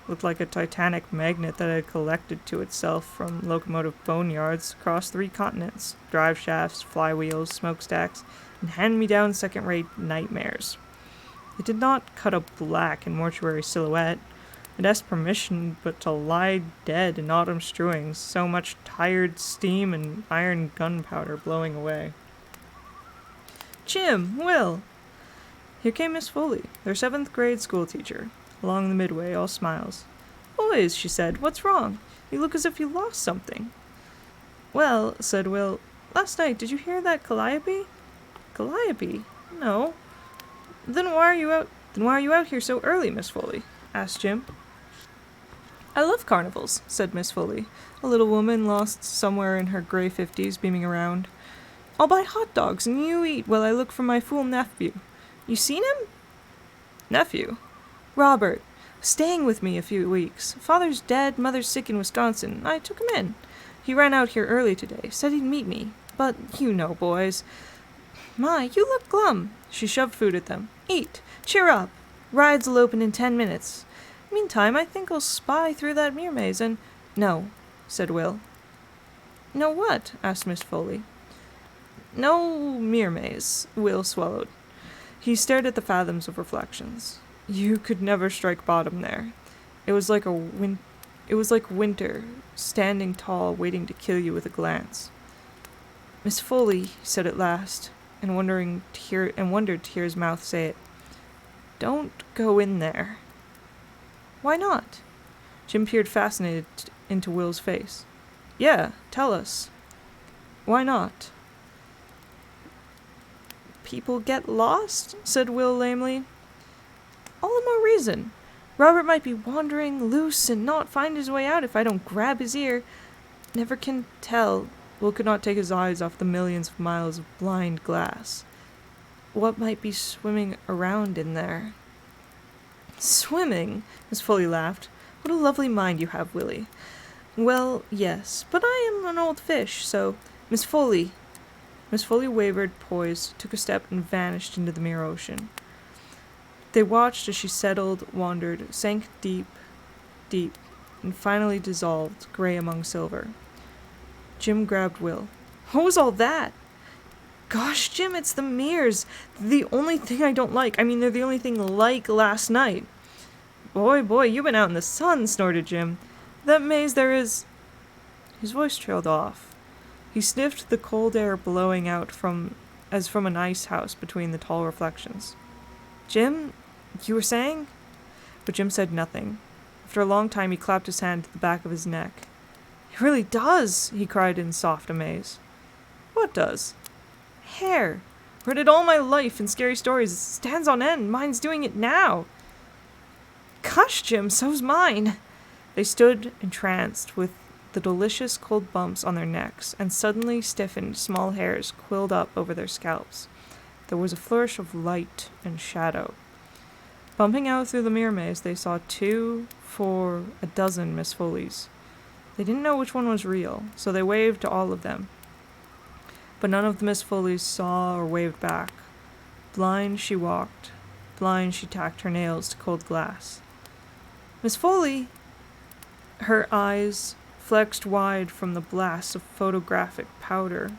Speaker 1: looked like a titanic magnet that had collected to itself from locomotive boneyards across 3 continents, drive shafts, flywheels, smokestacks, and hand-me-down second-rate nightmares. It did not cut a black and mortuary silhouette. It asked permission but to lie dead in autumn strewings, so much tired steam and iron gunpowder blowing away. Jim! Will! Here came Miss Foley, their 7th grade schoolteacher, along the midway, all smiles. Boys, she said, what's wrong? You look as if you lost something. Well, said Will, last night, did you hear that calliope? Calliope? No. Then why are you out here so early, Miss Foley? Asked Jim. I love carnivals, said Miss Foley, a little woman lost somewhere in her gray 50s, beaming around. I'll buy hot dogs and you eat while I look for my fool nephew. You seen him? Nephew? Robert. Staying with me a few weeks. Father's dead, mother's sick in Wisconsin. I took him in. He ran out here early today, said he'd meet me. But you know, boys. My, you look glum. She shoved food at them. Eat. Cheer up. Ride'll open in 10 minutes. Meantime, I think I'll spy through that mirror maze and... No, said Will. No what? Asked Miss Foley. No mirror maze, Will swallowed. He stared at the fathoms of reflections. You could never strike bottom there. It was like winter, standing tall, waiting to kill you with a glance. Miss Foley, he said at last, and wondered to hear his mouth say it. Don't go in there. Why not? Jim peered fascinated into Will's face. Yeah, tell us. Why not? People get lost, said Will lamely. All the more reason. Robert might be wandering loose and not find his way out if I don't grab his ear. Never can tell. Will could not take his eyes off the millions of miles of blind glass. What might be swimming around in there? Swimming? Miss Foley laughed. What a lovely mind you have, Willie. Well, yes, but I am an old fish, so... Miss Foley wavered, poised, took a step, and vanished into the mirror ocean. They watched as she settled, wandered, sank deep, deep, and finally dissolved, gray among silver. Jim grabbed Will. What was all that? Gosh, Jim, it's the mirrors. The only thing I don't like. They're the only thing like last night. Boy, you've been out in the sun, snorted Jim. That maze there is... His voice trailed off. He sniffed the cold air blowing out as from an ice house between the tall reflections. Jim, you were saying? But Jim said nothing. After a long time he clapped his hand to the back of his neck. It really does, he cried in soft amaze. What does? Hair. Read it all my life in scary stories. It stands on end. Mine's doing it now. Gosh, Jim, so's mine. They stood entranced with the delicious cold bumps on their necks, and suddenly stiffened small hairs quilled up over their scalps. There was a flourish of light and shadow. Bumping out through the mirror maze, they saw 2, 4, a dozen Miss Foleys. They didn't know which one was real, so they waved to all of them. But none of the Miss Foleys saw or waved back. Blind she walked. Blind she tacked her nails to cold glass. Miss Foley! Her eyes flexed wide from the blasts of photographic powder.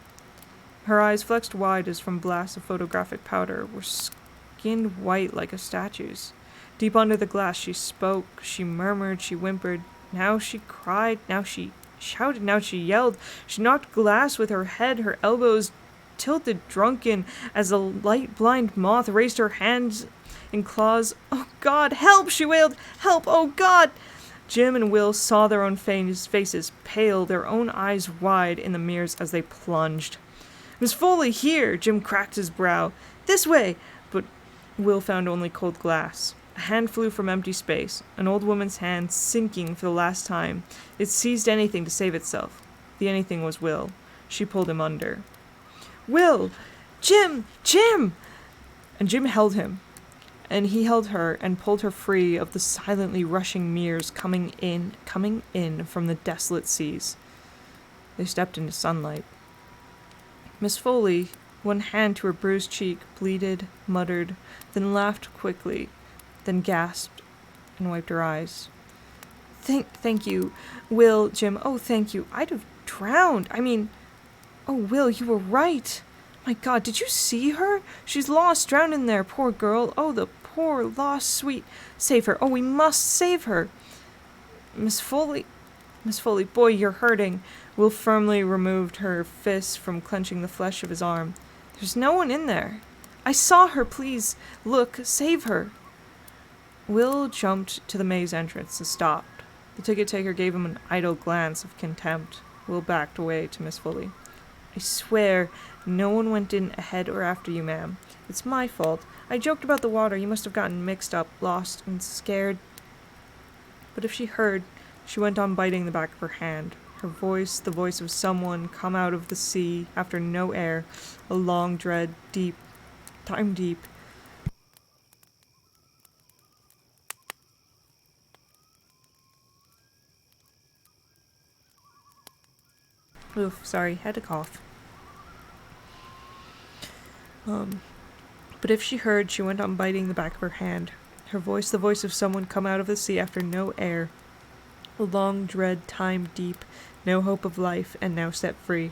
Speaker 1: Her eyes flexed wide as from blasts of photographic powder were skinned white like a statue's. Deep under the glass she spoke, she murmured, she whimpered. Now she cried, now she shouted, now she yelled. She knocked glass with her head, her elbows tilted drunken as a light blind moth raised her hands in claws. "Oh God, help!" she wailed. "Help! Oh God!" Jim and Will saw their own faces pale, their own eyes wide in the mirrors as they plunged. "Miss Foley, here!" Jim cracked his brow. "This way!" But Will found only cold glass. A hand flew from empty space, an old woman's hand sinking for the last time. It seized anything to save itself. The anything was Will. She pulled him under. "Will! Jim! Jim!" And Jim held him. And he held her and pulled her free of the silently rushing mirrors coming in from the desolate seas. They stepped into sunlight. Miss Foley, one hand to her bruised cheek, bleated, muttered, then laughed quickly, then gasped and wiped her eyes. Thank you, Will, Jim. Oh, thank you. I'd have drowned. Oh, Will, you were right. My God, did you see her? She's lost, drowned in there, poor girl. Oh, the poor, lost, sweet. Save her. Oh, we must save her. Miss Foley, boy, you're hurting. Will firmly removed her fist from clenching the flesh of his arm. There's no one in there. I saw her, please. Look, save her. Will jumped to the maze entrance and stopped. The ticket taker gave him an idle glance of contempt. Will backed away to Miss Foley. I swear, no one went in ahead or after you, ma'am. It's my fault. I joked about the water. You must have gotten mixed up, lost, and scared. But if she heard, she went on biting the back of her hand. Her voice, the voice of someone come out of the sea after no air, a long dread, deep, time deep. Oof, sorry, had to cough. But if she heard, she went on biting the back of her hand. Her voice, the voice of someone come out of the sea after no air. A long dread, time deep, no hope of life, and now set free.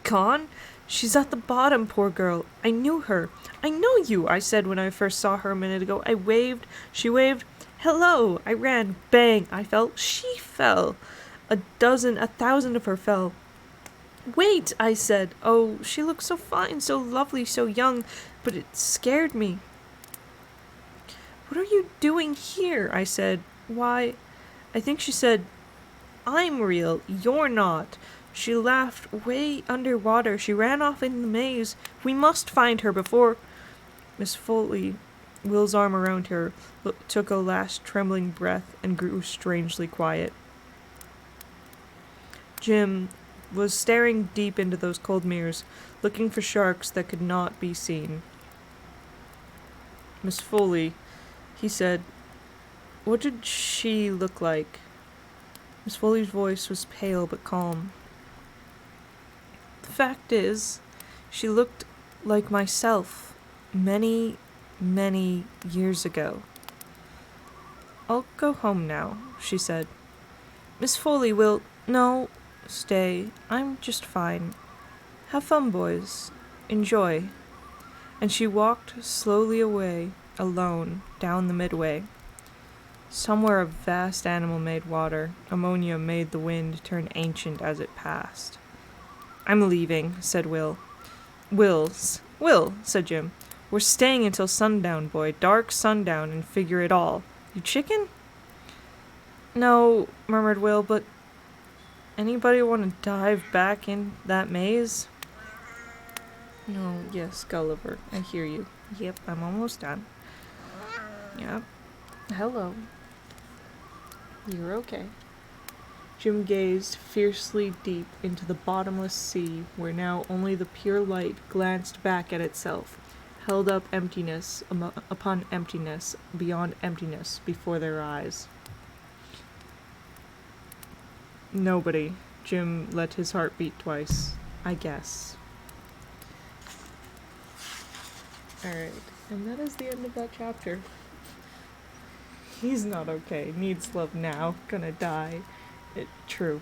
Speaker 1: Gone? She's at the bottom, poor girl. I knew her. I know you, I said when I first saw her a minute ago. I waved. She waved. Hello. I ran. Bang. I fell. She fell. 1,000 of her fell. Wait, I said. Oh, she looked so fine, so lovely, so young, but it scared me. What are you doing here? I said. Why, I think she said, I'm real, you're not. She laughed way underwater. She ran off in the maze. We must find her before... Miss Foley, Will's arm around her, took a last trembling breath and grew strangely quiet. Jim was staring deep into those cold mirrors, looking for sharks that could not be seen. Miss Foley, he said, what did she look like? Miss Foley's voice was pale but calm. The fact is, she looked like myself many, many years ago. I'll go home now, she said. Miss Foley will... No, stay. I'm just fine. Have fun, boys. Enjoy. And she walked slowly away, alone, down the midway. Somewhere a vast animal made water. Ammonia made the wind turn ancient as it passed. I'm leaving, said Will. Will, said Jim. We're staying until sundown, boy. Dark sundown, and figure it all. You chicken? No, murmured Will, but... Anybody want to dive back in that maze? No, yes, Gulliver. I hear you. Yep, I'm almost done. Yep. Hello. You're okay. Jim gazed fiercely deep into the bottomless sea, where now only the pure light glanced back at itself, held up emptiness upon emptiness, beyond emptiness before their eyes. Nobody. Jim let his heart beat twice. I guess. Alright, and that is the end of that chapter. He's not okay. Needs love now. Gonna die. True.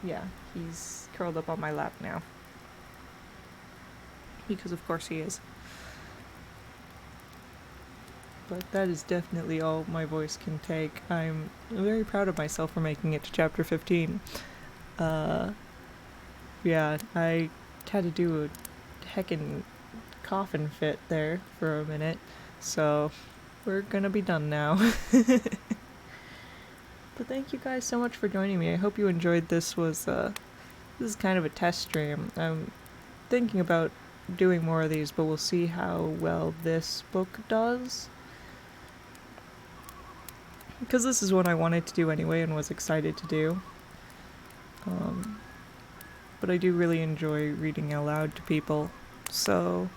Speaker 1: Yeah, he's curled up on my lap now. Because of course he is. but that is definitely all my voice can take. I'm very proud of myself for making it to chapter 15. Yeah, I had to do a heckin' coffin fit there for a minute, so we're gonna be done now. But thank you guys so much for joining me. I hope you enjoyed this. This is kind of a test stream. I'm thinking about doing more of these, but we'll see how well this book does. Because this is what I wanted to do anyway and was excited to do. But I do really enjoy reading aloud to people, so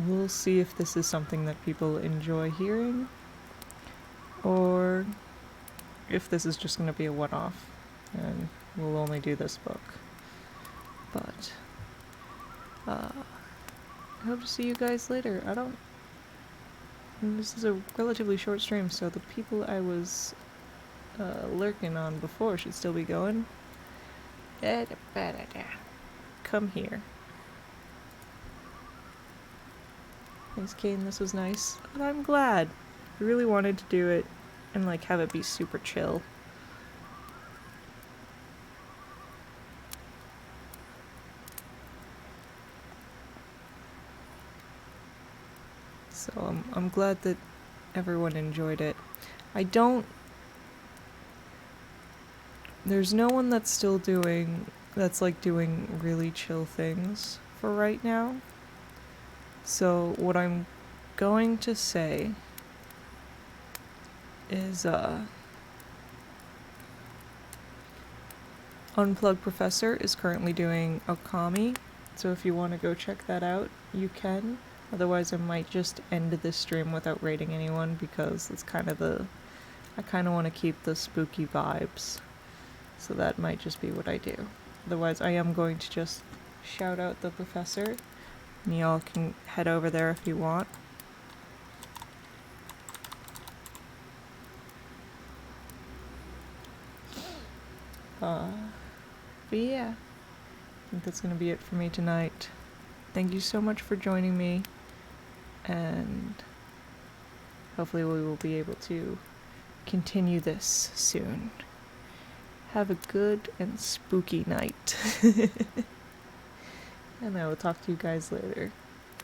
Speaker 1: we'll see if this is something that people enjoy hearing, or if this is just going to be a one-off, and we'll only do this book. But, I hope to see you guys later. This is a relatively short stream, so the people I was lurking on before should still be going. Come here. Thanks, Cain, this was nice. And I'm glad. I really wanted to do it and like have it be super chill. So I'm glad that everyone enjoyed it. There's no one that's doing really chill things for right now. So what I'm going to say is, Unplugged Professor is currently doing Okami, so if you want to go check that out, you can. Otherwise, I might just end this stream without rating anyone, because it's kind of I kind of want to keep the spooky vibes. So that might just be what I do. Otherwise, I am going to just shout out the professor, and y'all can head over there if you want. But yeah, I think that's going to be it for me tonight. Thank you so much for joining me, and hopefully we will be able to continue this soon. Have a good and spooky night. And I will talk to you guys later.